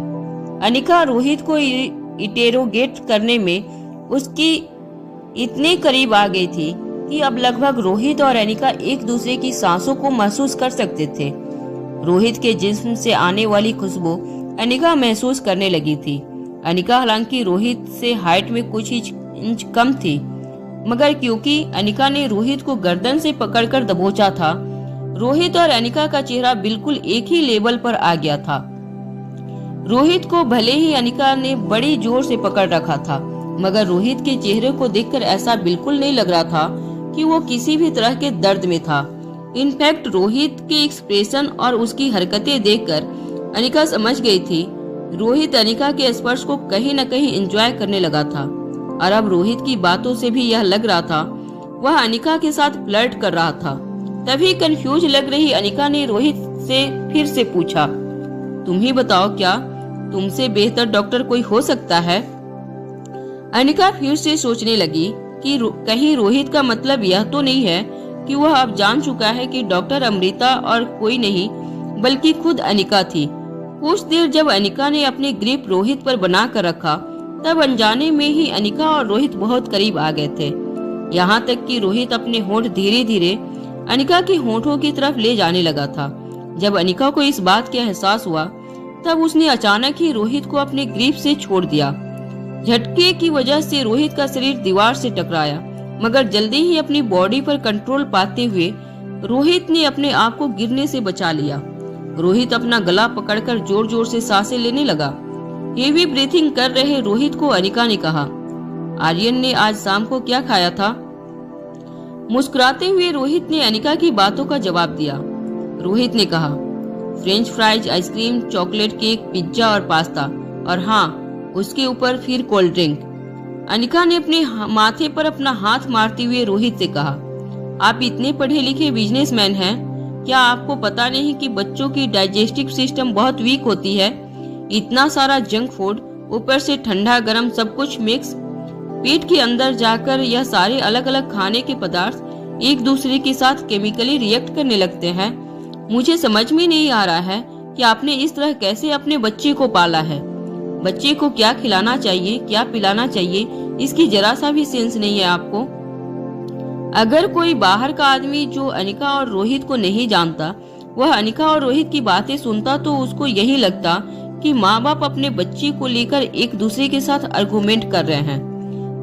अनिका रोहित को इंटेरोगेट करने में उसकी इतने करीब आ गई थी कि अब लगभग रोहित और अनिका एक दूसरे की सांसों को महसूस कर सकते थे। रोहित के जिस्म से आने वाली खुशबू अनिका महसूस करने लगी थी। अनिका हालांकि रोहित से हाइट में कुछ ही इंच कम थी, मगर क्योंकि अनिका ने रोहित को गर्दन से पकड़कर दबोचा था, रोहित और अनिका का चेहरा बिल्कुल एक ही लेवल पर आ गया था। रोहित को भले ही अनिका ने बड़ी जोर से पकड़ रखा था, मगर रोहित के चेहरे को देखकर ऐसा बिल्कुल नहीं लग रहा था कि वो किसी भी तरह के दर्द में था। इनफैक्ट रोहित के एक्सप्रेशन और उसकी हरकतें देखकर अनिका समझ गई थी रोहित अनिका के स्पर्श को कहीं न कहीं एंजॉय करने लगा था। और अब रोहित की बातों से भी यह लग रहा था वह अनिका के साथ फ्लर्ट कर रहा था। तभी कंफ्यूज लग रही अनिका ने रोहित से फिर से पूछा, तुम ही बताओ, क्या तुमसे बेहतर डॉक्टर कोई हो सकता है? अनिका फिर से सोचने लगी कि कहीं रोहित का मतलब यह तो नहीं है कि वह अब जान चुका है कि डॉक्टर अमृता और कोई नहीं बल्कि खुद अनिका थी। कुछ देर जब अनिका ने अपनी ग्रिप रोहित पर बना कर रखा, तब अनजाने में ही अनिका और रोहित बहुत करीब आ गए थे। यहाँ तक कि रोहित अपने होंठ धीरे धीरे अनिका के होंठों की तरफ ले जाने लगा था। जब अनिका को इस बात का एहसास हुआ, तब उसने अचानक ही रोहित को अपने ग्रिप से छोड़ दिया। झटके की वजह से रोहित का शरीर दीवार से टकराया, मगर जल्दी ही अपनी बॉडी पर कंट्रोल पाते हुए रोहित ने अपने आप को गिरने से बचा लिया। रोहित अपना गला पकड़कर जोर जोर से सांसें लेने लगा। हेवी ब्रीथिंग कर रहे रोहित को अनिका ने कहा, आर्यन ने आज शाम को क्या खाया था? मुस्कुराते हुए रोहित ने अनिका की बातों का जवाब दिया। रोहित ने कहा, French fries, ice cream, chocolate cake, pizza और पास्ता, और हाँ, उसके ऊपर फिर कोल्ड ड्रिंक। अनिका ने अपने माथे पर अपना हाथ मारते हुए रोहित से कहा, आप इतने पढ़े लिखे बिजनेसमैन हैं, क्या आपको पता नहीं कि बच्चों की डाइजेस्टिव सिस्टम बहुत वीक होती है? इतना सारा जंक फूड, ऊपर से ठंडा गर्म सब कुछ मिक्स, पेट के अंदर जाकर यह सारे अलग अलग खाने के पदार्थ एक दूसरे के साथ केमिकली रिएक्ट करने लगते हैं। मुझे समझ में नहीं आ रहा है कि आपने इस तरह कैसे अपने बच्चे को पाला है। बच्चे को क्या खिलाना चाहिए, क्या पिलाना चाहिए, इसकी जरा सा भी सेंस नहीं है आपको। अगर कोई बाहर का आदमी जो अनिका और रोहित को नहीं जानता, वह अनिका और रोहित की बातें सुनता, तो उसको यही लगता कि माँ बाप अपने बच्चे को लेकर एक दूसरे के साथ आर्गुमेंट कर रहे हैं।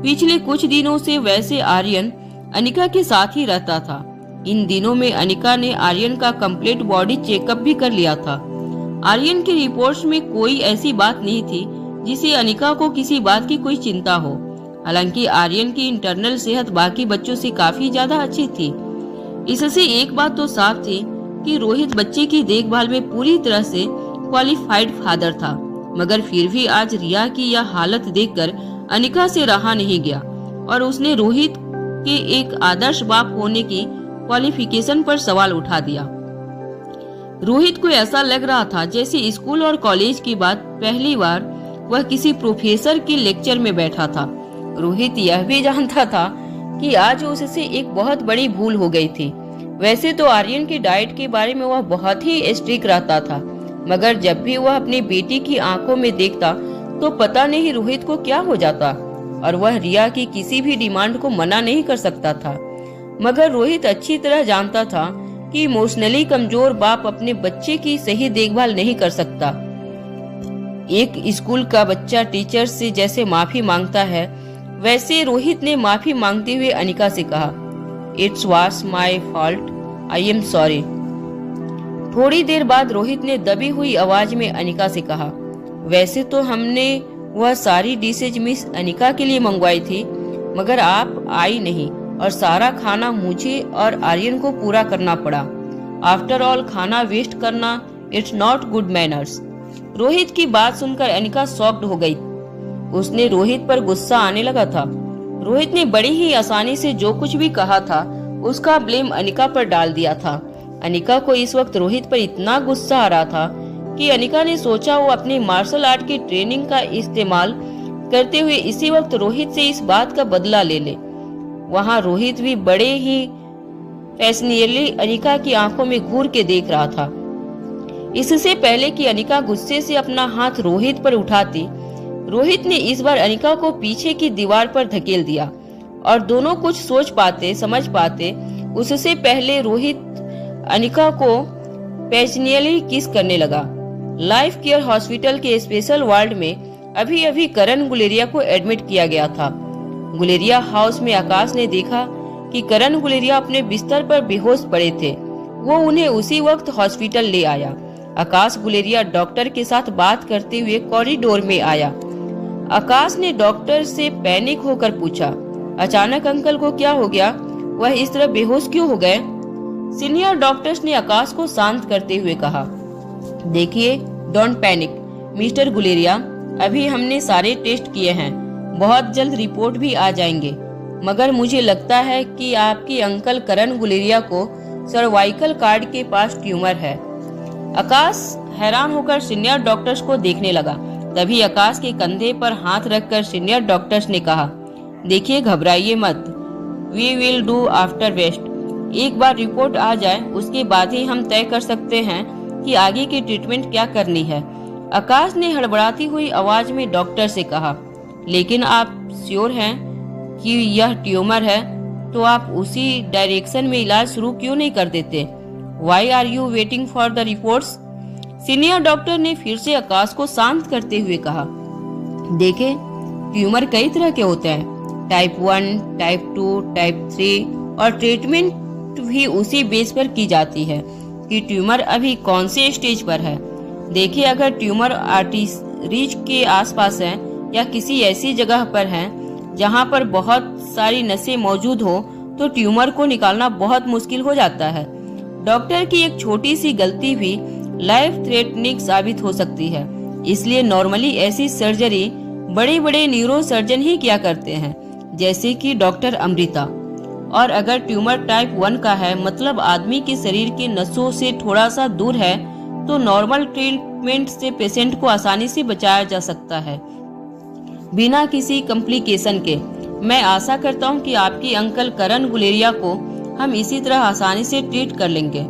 पिछले कुछ दिनों से वैसे आर्यन अनिका के साथ ही रहता था। इन दिनों में अनिका ने आर्यन का कंप्लीट बॉडी चेकअप भी कर लिया था। आर्यन की रिपोर्ट्स में कोई ऐसी बात नहीं थी जिसे अनिका को किसी बात की कोई चिंता हो। हालांकि आर्यन की इंटरनल सेहत बाकी बच्चों से काफी ज्यादा अच्छी थी। इससे एक बात तो साफ थी कि रोहित बच्चे की देखभाल में पूरी तरह से क्वालिफाइड फादर था। मगर फिर भी आज रिया की यह हालत देखकर अनिका से रहा नहीं गया और उसने रोहित के एक आदर्श बाप होने की क्वालिफिकेशन पर सवाल उठा दिया। रोहित को ऐसा लग रहा था जैसे स्कूल और कॉलेज की बात पहली बार वह किसी प्रोफेसर के लेक्चर में बैठा था। रोहित यह भी जानता था कि आज उससे एक बहुत बड़ी भूल हो गई थी। वैसे तो आर्यन की डाइट के बारे में वह बहुत ही स्ट्रिक्ट रहता था, मगर जब भी वह अपनी बेटी की आंखों में देखता तो पता नहीं रोहित को क्या हो जाता, और वह रिया की किसी भी डिमांड को मना नहीं कर सकता था। मगर रोहित अच्छी तरह जानता था कि इमोशनली कमजोर बाप अपने बच्चे की सही देखभाल नहीं कर सकता। एक स्कूल का बच्चा टीचर से जैसे माफी मांगता है, वैसे रोहित ने माफी मांगते हुए अनिका से कहा, it's was my fault, I am sorry. थोड़ी देर बाद रोहित ने दबी हुई आवाज में अनिका से कहा, वैसे तो हमने वह सारी डिशेज मिस अनिका के लिए मंगवाई थी, मगर आप आई नहीं और सारा खाना मुझे और आर्यन को पूरा करना पड़ा। आफ्टर ऑल खाना वेस्ट करना it's not good manners. Rohit की बात सुनकर अनिका शॉक्ड हो गई। उसने रोहित पर गुस्सा आने लगा था। रोहित ने बड़ी ही आसानी से जो कुछ भी कहा था उसका ब्लेम अनिका पर डाल दिया था। अनिका को इस वक्त रोहित पर इतना गुस्सा आ रहा था कि अनिका ने सोचा वो अपनी मार्शल आर्ट की ट्रेनिंग का इस्तेमाल करते हुए इसी वक्त रोहित से इस बात का बदला ले ले। वहाँ रोहित भी बड़े ही फैसिनेटली अनिका की आंखों में घूर के देख रहा था। इससे पहले कि अनिका गुस्से से अपना हाथ रोहित पर उठाती, रोहित ने इस बार अनिका को पीछे की दीवार पर धकेल दिया और दोनों कुछ सोच पाते समझ पाते उससे पहले रोहित अनिका को पैशनेटली किस करने लगा। लाइफ केयर हॉस्पिटल के स्पेशल वार्ड में अभी अभी करण गुलेरिया को एडमिट किया गया था। गुलेरिया हाउस में आकाश ने देखा कि करण गुलेरिया अपने बिस्तर पर बेहोश पड़े थे। वो उन्हें उसी वक्त हॉस्पिटल ले आया। आकाश गुलेरिया डॉक्टर के साथ बात करते हुए कॉरिडोर में आया। आकाश ने डॉक्टर से पैनिक होकर पूछा, अचानक अंकल को क्या हो गया? वह इस तरह बेहोश क्यों हो गए? सीनियर डॉक्टर्स ने आकाश को शांत करते हुए कहा, देखिए, डोंट पैनिक मिस्टर गुलेरिया, अभी हमने सारे टेस्ट किए हैं, बहुत जल्द रिपोर्ट भी आ जाएंगे, मगर मुझे लगता है कि आपके अंकल करण गुलेरिया को सर्वाइकल कार्ड के पास ट्यूमर है। आकाश हैरान होकर सीनियर डॉक्टर्स को देखने लगा। तभी आकाश के कंधे पर हाथ रखकर सीनियर डॉक्टर्स ने कहा, देखिए, घबराइए मत, we will do after waste. एक बार रिपोर्ट आ जाए उसके बाद ही हम तय कर सकते हैं कि आगे की ट्रीटमेंट क्या करनी है। आकाश ने हड़बड़ाती हुई आवाज में डॉक्टर से कहा, लेकिन आप श्योर हैं कि यह ट्यूमर है? तो आप उसी डायरेक्शन में इलाज शुरू क्यों नहीं कर देते? Why are you waiting for the reports? Senior doctor ने फिर से आकाश को शांत करते हुए कहा, देखे, ट्यूमर कई तरह के होते हैं, टाइप 1, टाइप 2, टाइप 3, और ट्रीटमेंट भी उसी बेस पर की जाती है कि ट्यूमर अभी कौन से स्टेज पर है। देखिए, अगर ट्यूमर आर्टरीज के आसपास है या किसी ऐसी जगह पर है जहां पर बहुत सारी नसें मौजूद हो, तो ट्यूमर को निकालना बहुत मुश्किल हो जाता है। डॉक्टर की एक छोटी सी गलती भी लाइफ थ्रेटनिंग साबित हो सकती है। इसलिए नॉर्मली ऐसी सर्जरी बड़े बड़े न्यूरो सर्जन ही किया करते हैं, जैसे कि डॉक्टर अमृता। और अगर ट्यूमर टाइप 1 का है, मतलब आदमी के शरीर के नसों से थोड़ा सा दूर है, तो नॉर्मल ट्रीटमेंट से पेशेंट को आसानी से बचाया जा सकता है बिना किसी कॉम्प्लिकेशन के। मैं आशा करता हूं कि आपके अंकल करण गुलेरिया को हम इसी तरह आसानी से ट्रीट कर लेंगे।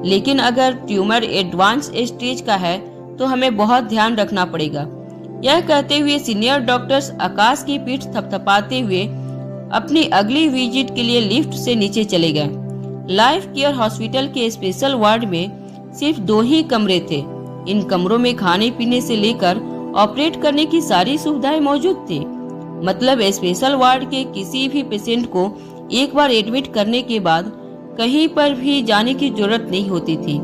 लेकिन अगर ट्यूमर एडवांस स्टेज का है तो हमें बहुत ध्यान रखना पड़ेगा। यह कहते हुए सीनियर डॉक्टर्स आकाश की पीठ थपथपाते हुए अपनी अगली विजिट के लिए लिफ्ट से नीचे चले गए। लाइफ केयर हॉस्पिटल के स्पेशल वार्ड में सिर्फ 2 ही कमरे थे। इन कमरों में खाने पीने से लेकर ऑपरेट करने की सारी सुविधाएं मौजूद थी। मतलब स्पेशल वार्ड के किसी भी पेशेंट को एक बार एडमिट करने के बाद कहीं पर भी जाने की जरूरत नहीं होती थी।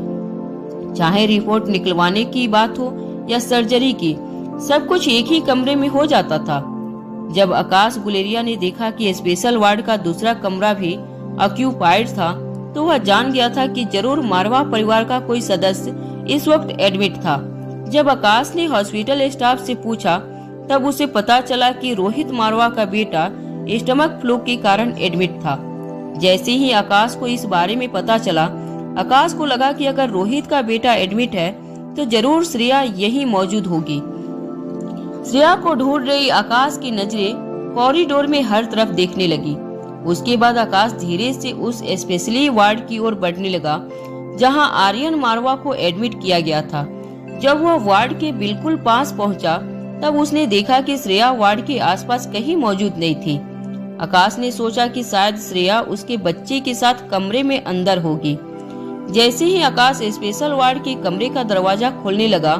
चाहे रिपोर्ट निकलवाने की बात हो या सर्जरी की, सब कुछ एक ही कमरे में हो जाता था। जब आकाश गुलेरिया ने देखा कि स्पेशल वार्ड का दूसरा कमरा भी ऑक्यूपाइड था, तो वह जान गया था कि जरूर मारवा परिवार का कोई सदस्य इस वक्त एडमिट था। जब आकाश ने हॉस्पिटल स्टाफ से पूछा, तब उसे पता चला कि रोहित मारवा का बेटा स्टमक फ्लू के कारण एडमिट था। जैसे ही आकाश को इस बारे में पता चला, आकाश को लगा कि अगर रोहित का बेटा एडमिट है तो जरूर श्रेया यही मौजूद होगी। श्रेया को ढूंढ रही आकाश की नजरें कॉरिडोर में हर तरफ देखने लगी। उसके बाद आकाश धीरे से उस स्पेशली वार्ड की ओर बढ़ने लगा जहां आर्यन मारवा को एडमिट किया गया था। जब वह वार्ड के बिल्कुल पास पहुंचा, तब उसने देखा कि श्रेया वार्ड के आसपास कहीं मौजूद नहीं थी। आकाश ने सोचा कि शायद श्रेया उसके बच्चे के साथ कमरे में अंदर होगी। जैसे ही आकाश स्पेशल वार्ड के कमरे का दरवाजा खोलने लगा,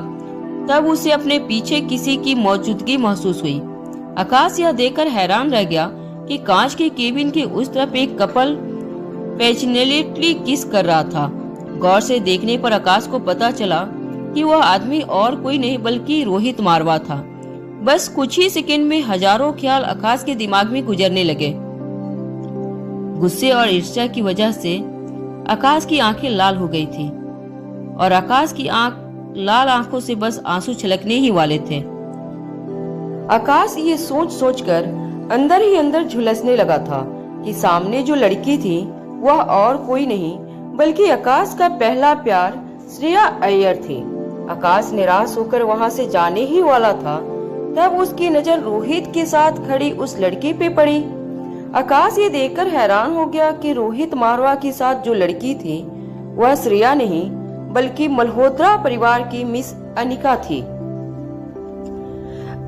तब उसे अपने पीछे किसी की मौजूदगी महसूस हुई। आकाश यह देखकर हैरान रह गया कि कांच के केबिन के उस तरफ एक कपल पैशनेटली किस कर रहा था। गौर से देखने पर आकाश को पता चला कि वह आदमी और कोई नहीं बल्कि रोहित मारवा था। बस कुछ ही सेकंड में हजारों ख्याल आकाश के दिमाग में गुजरने लगे। गुस्से और ईर्ष्या की वजह से आकाश की आंखें लाल हो गई थी और आकाश की लाल आंखों से बस आंसू छलकने ही वाले थे। आकाश ये सोच सोचकर अंदर ही अंदर झुलसने लगा था कि सामने जो लड़की थी वह और कोई नहीं बल्कि आकाश का पहला प्यार श्रेया अय्यर थी। आकाश निराश होकर वहां से जाने ही वाला था, तब उसकी नजर रोहित के साथ खड़ी उस लड़की पे पड़ी। आकाश ये देखकर हैरान हो गया कि रोहित मारवा के साथ जो लड़की थी वह श्रेया नहीं बल्कि मल्होत्रा परिवार की मिस अनिका थी।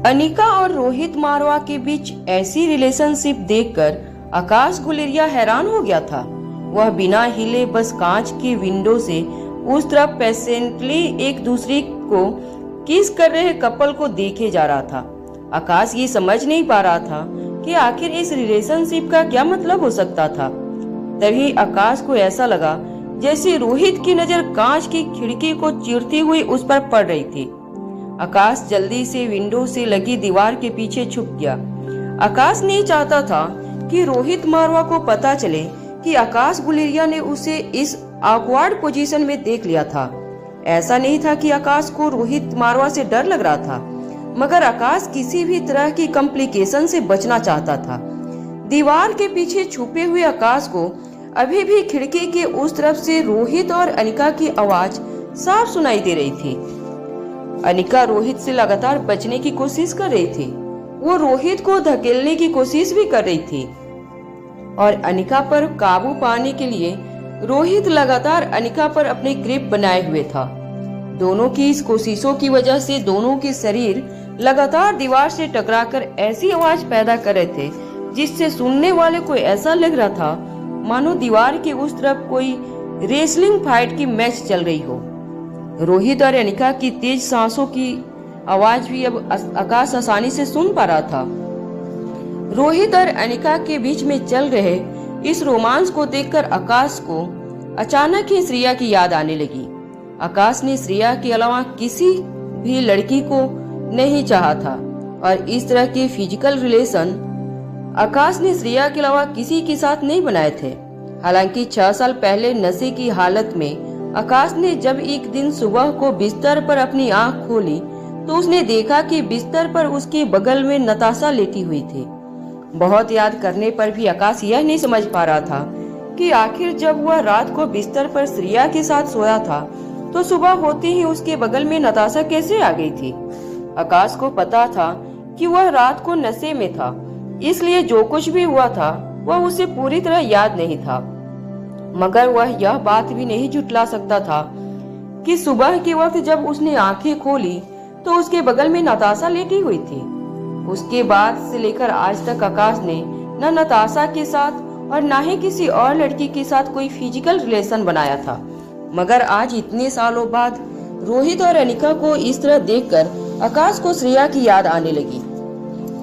अनिका और रोहित मारवा के बीच ऐसी रिलेशनशिप देखकर आकाश गुलेरिया हैरान हो गया था। वह बिना हिले बस कांच की विंडो से उस तरफ पेशेंटली एक दूसरे को किस कर रहे कपल को देखे जा रहा था। आकाश ये समझ नहीं पा रहा था कि आखिर इस रिलेशनशिप का क्या मतलब हो सकता था। तभी आकाश को ऐसा लगा जैसे रोहित की नजर कांच की खिड़की को चीरती हुई उस पर पड़ रही थी। आकाश जल्दी से विंडो से लगी दीवार के पीछे छुप गया। आकाश नहीं चाहता था कि रोहित मारवा को पता चले कि आकाश गुलेरिया ने उसे इस ऑकवर्ड पोजीशन में देख लिया था। ऐसा नहीं था कि आकाश को रोहित मारवा से डर लग रहा था, मगर आकाश किसी भी तरह की कॉम्प्लिकेशन से बचना चाहता था। दीवार के पीछे छुपे हुए आकाश को अभी भी खिड़की के उस तरफ से रोहित और अनिका की आवाज साफ सुनाई दे रही थी। अनिका रोहित से लगातार बचने की कोशिश कर रही थी। वो रोहित को धकेलने की कोशिश भी कर रही थी और अनिका पर काबू पाने के लिए रोहित लगातार अनिका पर अपने ग्रिप बनाए हुए था। दोनों की इस कोशिशों की वजह से दोनों के शरीर लगातार दीवार से टकराकर ऐसी आवाज पैदा कर रहे थे जिससे सुनने वाले को ऐसा लग रहा था मानो दीवार के उस तरफ कोई रेसलिंग फाइट की मैच चल रही हो। रोहित और अनिका की तेज सांसों की आवाज भी अब आकाश आसानी से सुन पा रहा था। रोहित और अनिका के बीच में चल रहे इस रोमांस को देखकर आकाश को अचानक ही श्रेया की याद आने लगी। आकाश ने श्रेया के अलावा किसी भी लड़की को नहीं चाहा था और इस तरह के फिजिकल रिलेशन आकाश ने श्रेया के अलावा किसी के साथ नहीं बनाए थे। हालांकि 6 साल पहले नशे की हालत में आकाश ने जब एक दिन सुबह को बिस्तर पर अपनी आंख खोली तो उसने देखा कि बिस्तर पर उसके बगल में नताशा लेटी हुई थी। बहुत याद करने पर भी आकाश यह नहीं समझ पा रहा था कि आखिर जब वह रात को बिस्तर पर श्रेया के साथ सोया था तो सुबह होते ही उसके बगल में नताशा कैसे आ गई थी। आकाश को पता था कि वह रात को नशे में था, इसलिए जो कुछ भी हुआ था वह उसे पूरी तरह याद नहीं था। मगर वह यह बात भी नहीं झुठला सकता था कि सुबह के वक्त जब उसने आंखें खोली तो उसके बगल में नताशा लेटी हुई थी। उसके बाद से लेकर आज तक आकाश ने न नताशा के साथ और न ही किसी और लड़की के साथ कोई फिजिकल रिलेशन बनाया था। मगर आज इतने सालों बाद रोहित और अनिका को इस तरह देखकर आकाश को श्रेया की याद आने लगी।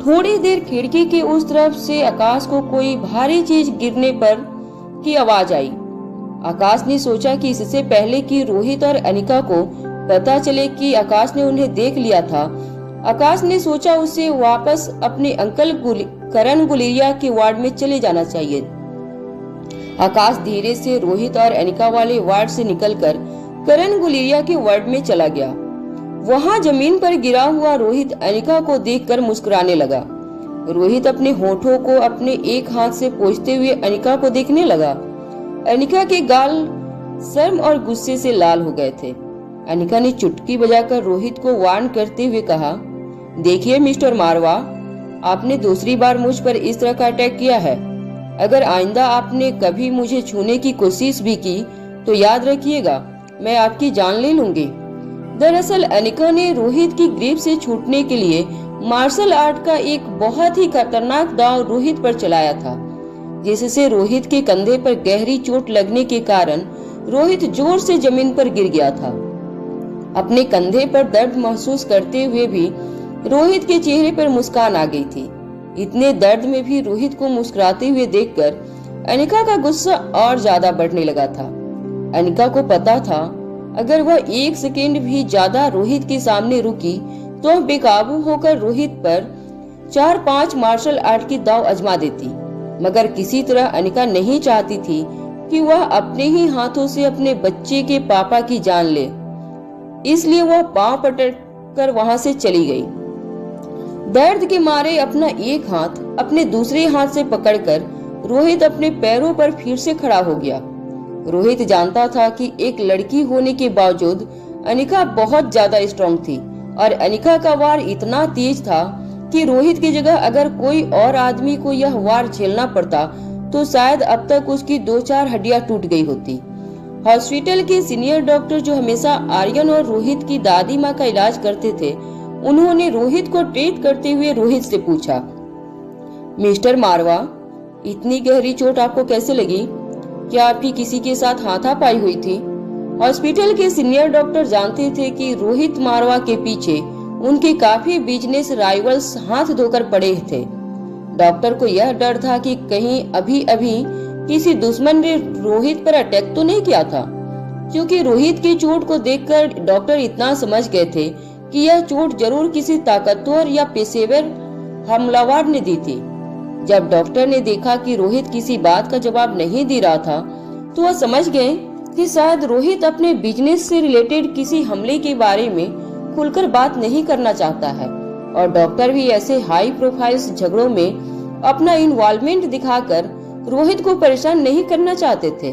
थोड़ी देर खिड़की के उस तरफ से आकाश को कोई भारी चीज गिरने पर की आवाज आई। आकाश ने सोचा कि इससे पहले कि रोहित और अनिका को पता चले कि आकाश ने उन्हें देख लिया था, आकाश ने सोचा उसे वापस अपने अंकल करण गुलेरिया के वार्ड में चले जाना चाहिए। आकाश धीरे से रोहित और अनिका वाले वार्ड से निकलकर करण गुलेरिया के वार्ड में चला गया। वहां जमीन पर गिरा हुआ रोहित अनिका को देखकर मुस्कुराने लगा। रोहित अपने होठों को अपने एक हाथ से पोंछते हुए अनिका को देखने लगा। अनिका के गाल शर्म और गुस्से से लाल हो गए थे। अनिका ने चुटकी बजाकर रोहित को वार्न करते हुए कहा, देखिए मिस्टर मारवा, आपने दूसरी बार मुझ पर इस तरह का अटैक किया है। अगर आइंदा आपने कभी मुझे छूने की कोशिश भी की तो याद रखिएगा, मैं आपकी जान ले लूंगी। दरअसल अनिका ने रोहित की ग्रिप से छूटने के लिए मार्शल आर्ट का एक बहुत ही खतरनाक दांव रोहित पर चलाया था, जिससे रोहित के कंधे पर गहरी चोट लगने के कारण रोहित जोर से जमीन पर गिर गया था। अपने कंधे पर दर्द महसूस करते हुए भी रोहित के चेहरे पर मुस्कान आ गई थी। इतने दर्द में भी रोहित को मुस्कुराते हुए देखकर अनिका का गुस्सा और ज्यादा बढ़ने लगा था। अनिका को पता था अगर वह 1 सेकेंड भी ज्यादा रोहित के सामने रुकी तो बेकाबू होकर रोहित पर 4-5 मार्शल आर्ट की दांव आजमा देती। मगर किसी तरह अनिका नहीं चाहती थी कि वह अपने ही हाथों से अपने बच्चे के पापा की जान ले, इसलिए वह पांव पटक कर वहां से चली गई। दर्द के मारे अपना एक हाथ अपने दूसरे हाथ से पकड़कर रोहित अपने पैरों पर फिर से खड़ा हो गया। रोहित जानता था कि एक लड़की होने के बावजूद अनिका बहुत ज्यादा स्ट्रांग थी और अनिका का वार इतना तेज था कि रोहित की जगह अगर कोई और आदमी को यह वार झेलना पड़ता तो शायद अब तक उसकी 2-4 हड्डियां टूट गई होती। हॉस्पिटल के सीनियर डॉक्टर जो हमेशा आर्यन और रोहित की दादी माँ का इलाज करते थे, उन्होंने रोहित को ट्रीट करते हुए रोहित से पूछा, मिस्टर मारवा, इतनी गहरी चोट आपको कैसे लगी? क्या आपकी किसी के साथ हाथापाई हुई थी? हॉस्पिटल के सीनियर डॉक्टर जानते थे कि रोहित मारवा के पीछे उनके काफी बिजनेस राइवल्स हाथ धोकर पड़े थे। डॉक्टर को यह डर था कि कहीं अभी किसी दुश्मन ने रोहित पर अटैक तो नहीं किया था, क्योंकि रोहित की चोट को देखकर डॉक्टर इतना समझ गए थे कि यह चोट जरूर किसी ताकतवर या पेशेवर हमलावर ने दी थी। जब डॉक्टर ने देखा कि रोहित किसी बात का जवाब नहीं दे रहा था तो वह समझ गए कि शायद रोहित अपने बिजनेस से रिलेटेड किसी हमले के बारे में खुलकर बात नहीं करना चाहता है, और डॉक्टर भी ऐसे हाई प्रोफाइल झगड़ों में अपना इन्वॉल्वमेंट दिखाकर रोहित को परेशान नहीं करना चाहते थे।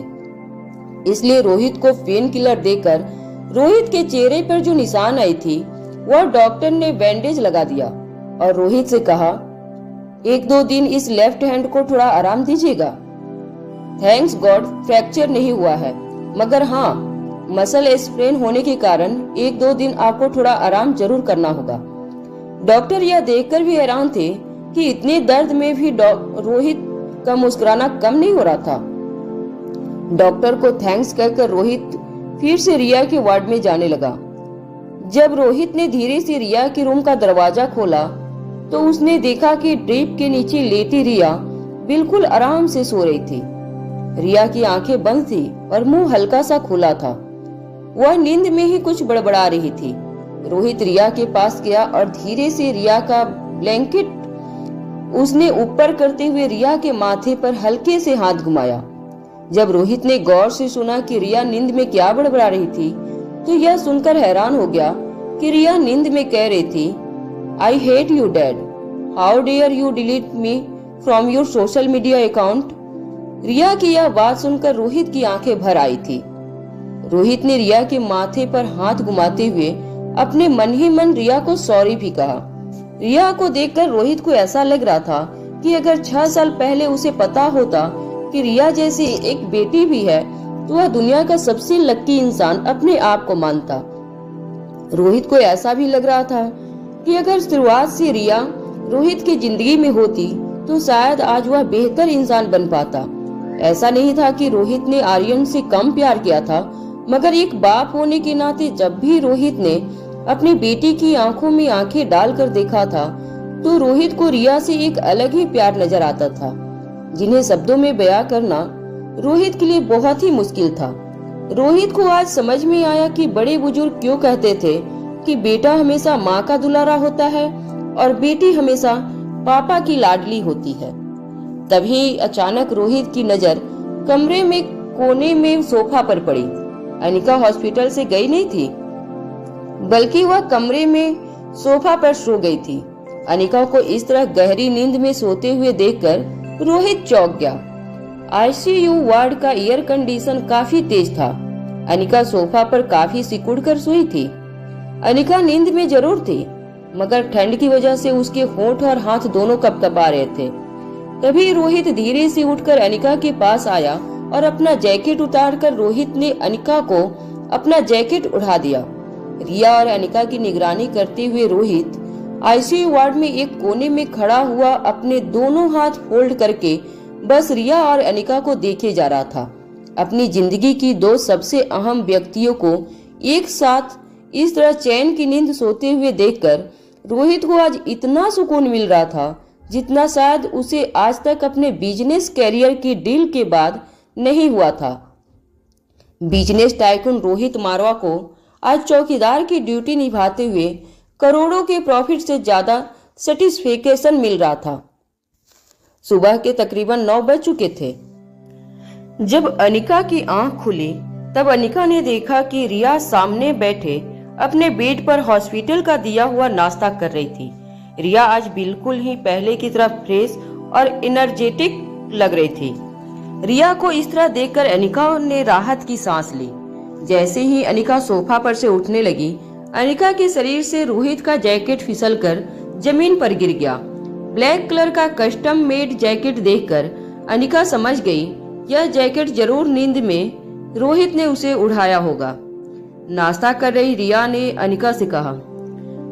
इसलिए रोहित को पेन किलर देकर रोहित के चेहरे पर जो निशान आई थी वह डॉक्टर ने बैंडेज लगा दिया और रोहित से कहा, 1-2 दिन इस लेफ्ट हैंड को थोड़ा आराम दीजिएगा। थैंक्स गॉड फ्रैक्चर नहीं हुआ है, मगर हाँ मसल स्प्रेन होने के कारण 1-2 दिन आपको थोड़ा आराम जरूर करना होगा। डॉक्टर यह देखकर भी हैरान थे कि इतने दर्द में भी रोहित का मुस्कुराना कम नहीं हो रहा था। डॉक्टर को थैंक्स कहकर रोहित फिर से रिया के वार्ड में जाने लगा। जब रोहित ने धीरे से रिया के रूम का दरवाजा खोला तो उसने देखा कि ड्रिप के नीचे लेटी रिया बिल्कुल आराम से सो रही थी। रिया की आंखें बंद थी और मुंह हल्का सा खुला था। वह नींद में ही कुछ बड़बड़ा रही थी। रोहित रिया के पास गया और धीरे से रिया का ब्लैंकेट उसने ऊपर करते हुए रिया के माथे पर हल्के से हाथ घुमाया। जब रोहित ने गौर से सुना कि रिया नींद में क्या बड़बड़ा रही थी तो यह सुनकर हैरान हो गया कि रिया नींद में कह रही थी, I hate you dad, how dare you delete me from your social media account. Riya की यह बात सुनकर रोहित की आंखें भर आई थी। रोहित ने रिया के माथे पर हाथ घुमाते हुए अपने मन ही मन रिया को सॉरी भी कहा। रिया को देखकर रोहित को ऐसा लग रहा था कि अगर 6 साल पहले उसे पता होता कि रिया जैसी एक बेटी भी है तो वह दुनिया का सबसे लकी इंसान अपने आप को मानता। रोहित को ऐसा भी लग रहा था कि अगर शुरुआत से रिया रोहित की जिंदगी में होती तो शायद आज वह बेहतर इंसान बन पाता। ऐसा नहीं था कि रोहित ने आर्यन से कम प्यार किया था, मगर एक बाप होने के नाते जब भी रोहित ने अपनी बेटी की आंखों में आंखें डालकर देखा था तो रोहित को रिया से एक अलग ही प्यार नजर आता था, जिन्हें शब्दों में बयां करना रोहित के लिए बहुत ही मुश्किल था। रोहित को आज समझ में आया कि बड़े बुजुर्ग क्यों कहते थे कि बेटा हमेशा माँ का दुलारा होता है और बेटी हमेशा पापा की लाडली होती है। तभी अचानक रोहित की नजर कमरे में कोने में सोफा पर पड़ी। अनिका हॉस्पिटल से गई नहीं थी, बल्कि वह कमरे में सोफा पर सो गई थी। अनिका को इस तरह गहरी नींद में सोते हुए देखकर रोहित चौंक गया। आईसीयू वार्ड का एयर कंडीशन काफी तेज था। अनिका सोफा पर काफी सिकुड़ कर सोई थी। अनिका नींद में जरूर थी, मगर ठंड की वजह से उसके होंठ और हाथ दोनों कपकपा रहे थे। तभी रोहित धीरे से उठकर अनिका के पास आया और अपना जैकेट उतारकर रोहित ने अनिका को अपना जैकेट उड़ा दिया। रिया और अनिका की निगरानी करते हुए रोहित आईसीयू वार्ड में एक कोने में खड़ा हुआ अपने दोनों हाथ फोल्ड करके बस रिया और अनिका को देखे जा रहा था। अपनी जिंदगी की 2 सबसे अहम व्यक्तियों को एक साथ इस तरह चैन की नींद सोते हुए देखकर रोहित को आज इतना सुकून मिल रहा था जितना शायद उसे आज तक अपने बिजनेस कैरियर की डील के बाद नहीं हुआ था। बिजनेस टाइकून रोहित मारवा को आज चौकीदार की ड्यूटी निभाते हुए करोड़ों के प्रॉफिट से ज्यादा सेटिस्फेक्शन मिल रहा था। सुबह के तकरीबन 9 बज चुके थे। जब अनिका की आंख खुली तब अनिका ने देखा कि रिया सामने बैठे अपने बेड पर हॉस्पिटल का दिया हुआ नाश्ता कर रही थी। रिया आज बिल्कुल ही पहले की तरह फ्रेश और एनर्जेटिक लग रही थी। रिया को इस तरह देखकर अनिका ने राहत की सांस ली। जैसे ही अनिका सोफा पर से उठने लगी, अनिका के शरीर से रोहित का जैकेट फिसलकर जमीन पर गिर गया। ब्लैक कलर का कस्टम मेड जैकेट देखकर अनिका समझ गई यह जैकेट जरूर नींद में रोहित ने उसे उड़ाया होगा। नाश्ता कर रही रिया ने अनिका से कहा,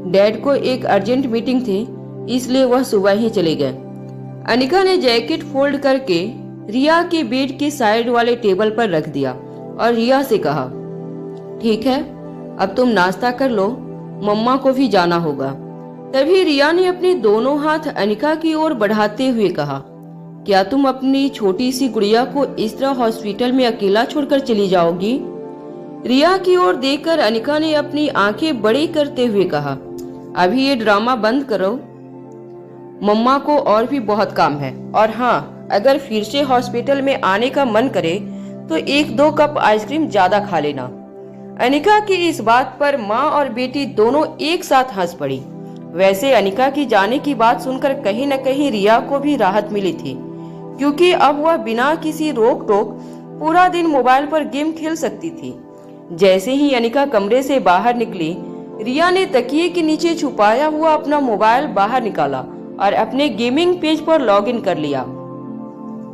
डैड को एक अर्जेंट मीटिंग थी इसलिए वह सुबह ही चले गए। अनिका ने जैकेट फोल्ड करके रिया के बेड के साइड वाले टेबल पर रख दिया और रिया से कहा, ठीक है अब तुम नाश्ता कर लो, मम्मा को भी जाना होगा। तभी रिया ने अपने दोनों हाथ अनिका की ओर बढ़ाते हुए कहा, क्या तुम अपनी छोटी सी गुड़िया को इस तरह हॉस्पिटल में अकेला छोड़कर चली जाओगी? रिया की ओर देखकर अनिका ने अपनी आंखें बड़ी करते हुए कहा, अभी ये ड्रामा बंद करो, मम्मा को और भी बहुत काम है। और हाँ, अगर फिर से हॉस्पिटल में आने का मन करे तो 1-2 कप आइसक्रीम ज्यादा खा लेना। अनिका की इस बात पर माँ और बेटी दोनों एक साथ हंस पड़ी। वैसे अनिका की जाने की बात सुनकर कहीं न कहीं रिया को भी राहत मिली थी, क्योंकि अब वह बिना किसी रोक टोक पूरा दिन मोबाइल पर गेम खेल सकती थी। जैसे ही अनिका कमरे से बाहर निकली, रिया ने तकिए के नीचे छुपाया हुआ अपना मोबाइल बाहर निकाला और अपने गेमिंग पेज पर लॉगिन कर लिया।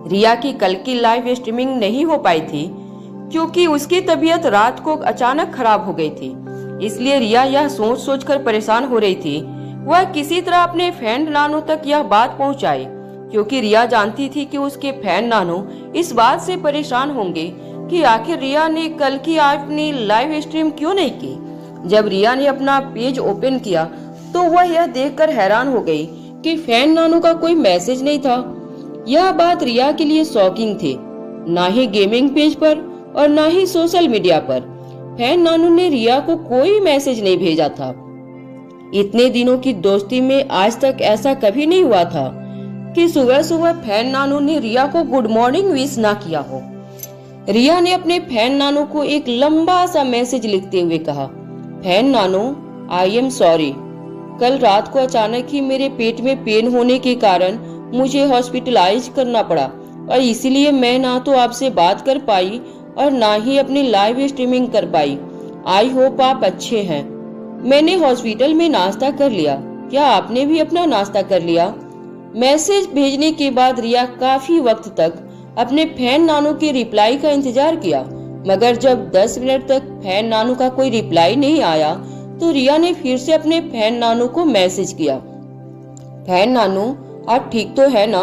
रिया की कल की लाइव स्ट्रीमिंग नहीं हो पाई थी क्योंकि उसकी तबीयत रात को अचानक खराब हो गई थी। इसलिए रिया यह सोच सोच कर परेशान हो रही थी वह किसी तरह अपने फ्रेंड नानू तक यह बात पहुंचाए, क्योंकि रिया जानती थी कि उसके फ्रेंड नानू इस बात से परेशान होंगे कि आखिर रिया ने कल की अपनी लाइव स्ट्रीम क्यों नहीं की। जब रिया ने अपना पेज ओपन किया तो वह यह देखकर हैरान हो गई कि फ्रेंड नानू का कोई मैसेज नहीं था। यह बात रिया के लिए शॉकिंग थी। ना ही गेमिंग पेज पर और ना ही सोशल मीडिया पर फ्रेंड नानू ने रिया को कोई मैसेज नहीं भेजा था। इतने दिनों की दोस्ती में आज तक ऐसा कभी नहीं हुआ था कि सुबह सुबह फ्रेंड नानू ने रिया को गुड मॉर्निंग विश ना किया हो। रिया ने अपने फ्रेंड नानू को एक लंबा सा मैसेज लिखते हुए कहा, friend Nanu, I am sorry. कल रात को अचानक ही मेरे पेट में पेन होने के कारण मुझे हॉस्पिटलाइज करना पड़ा और इसीलिए मैं ना तो आपसे बात कर पाई और ना ही अपनी लाइव स्ट्रीमिंग कर पाई। आई होप आप अच्छे हैं। मैंने हॉस्पिटल में नाश्ता कर लिया। क्या आपने भी अपना नाश्ता कर लिया? मैसेज भेजने के बाद रिया काफी वक्त तक अपने फ्रेंड नानू के रिप्लाई का इंतजार किया, मगर जब 10 मिनट तक फ्रेंड नानू का कोई रिप्लाई नहीं आया तो रिया ने फिर से अपने फ्रेंड नानू को मैसेज किया, फ्रेंड नानू, आप ठीक तो है ना?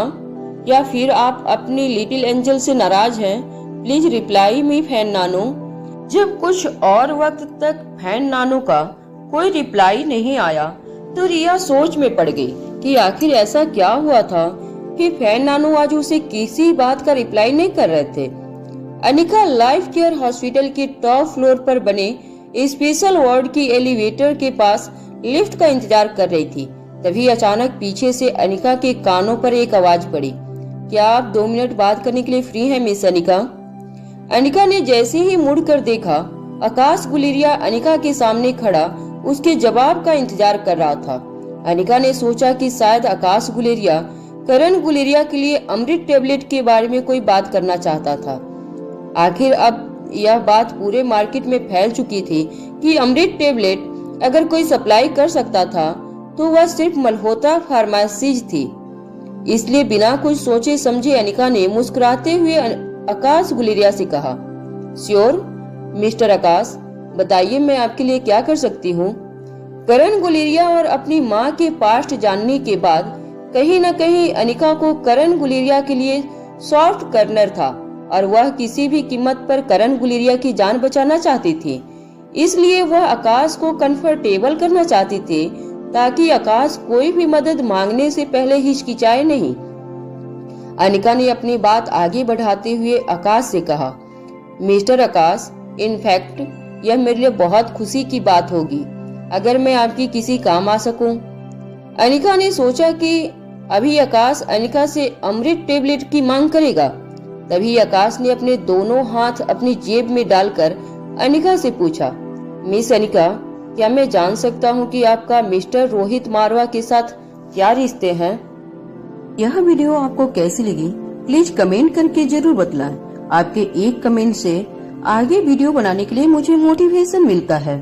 या फिर आप अपनी लिटिल एंजल से नाराज हैं? प्लीज रिप्लाई मी फ्रेंड नानू। जब कुछ और वक्त तक फ्रेंड नानू का कोई रिप्लाई नहीं आया तो रिया सोच में पड़ गई कि आखिर ऐसा क्या हुआ था कि फ्रेंड नानू आज उसे किसी बात का रिप्लाई नहीं कर रहे थे। अनिका लाइफ केयर हॉस्पिटल के टॉप फ्लोर पर बने स्पेशल वार्ड की एलिवेटर के पास लिफ्ट का इंतजार कर रही थी। तभी अचानक पीछे से अनिका के कानों पर एक आवाज पड़ी, क्या आप 2 मिनट बात करने के लिए फ्री हैं मिस अनिका? अनिका ने जैसे ही मुड़कर देखा, आकाश गुलेरिया अनिका के सामने खड़ा उसके जवाब का इंतजार कर रहा था। अनिका ने सोचा कि शायद आकाश गुलेरिया करण गुलेरिया के लिए अमृत टेबलेट के बारे में कोई बात करना चाहता था। आखिर अब यह बात पूरे मार्केट में फैल चुकी थी कि अमृत टेबलेट अगर कोई सप्लाई कर सकता था तो वह सिर्फ मल्होत्रा फार्मेसीज थी। इसलिए बिना कुछ सोचे समझे अनिका ने मुस्कुराते हुए आकाश गुलेरिया से कहा, श्योर मिस्टर आकाश, बताइए मैं आपके लिए क्या कर सकती हूँ। करण गुलेरिया और अपनी माँ के पास्ट जानने के बाद कहीं न कहीं अनिका को करण गुलेरिया के लिए सॉफ्ट कॉर्नर था और वह किसी भी कीमत पर करण गुलेरिया की जान बचाना चाहती थी। इसलिए वह आकाश को कंफर्टेबल करना चाहती थी ताकि आकाश कोई भी मदद मांगने से पहले हिचकिचाए नहीं। अनिका ने अपनी बात आगे बढ़ाते हुए आकाश से कहा, मिस्टर आकाश, इनफैक्ट यह मेरे लिए बहुत खुशी की बात होगी अगर मैं आपकी किसी काम आ सकूं। अनिका ने सोचा कि अभी आकाश अनिका से अमृत टेबलेट की मांग करेगा। तभी आकाश ने अपने दोनों हाथ अपनी जेब में डालकर अनिका से पूछा, मिस अनिका, क्या मैं जान सकता हूँ कि आपका मिस्टर रोहित मारवा के साथ क्या रिश्ते हैं? यह वीडियो आपको कैसी लगी प्लीज कमेंट करके जरूर बतलाएं। आपके एक कमेंट से आगे वीडियो बनाने के लिए मुझे मोटिवेशन मिलता है।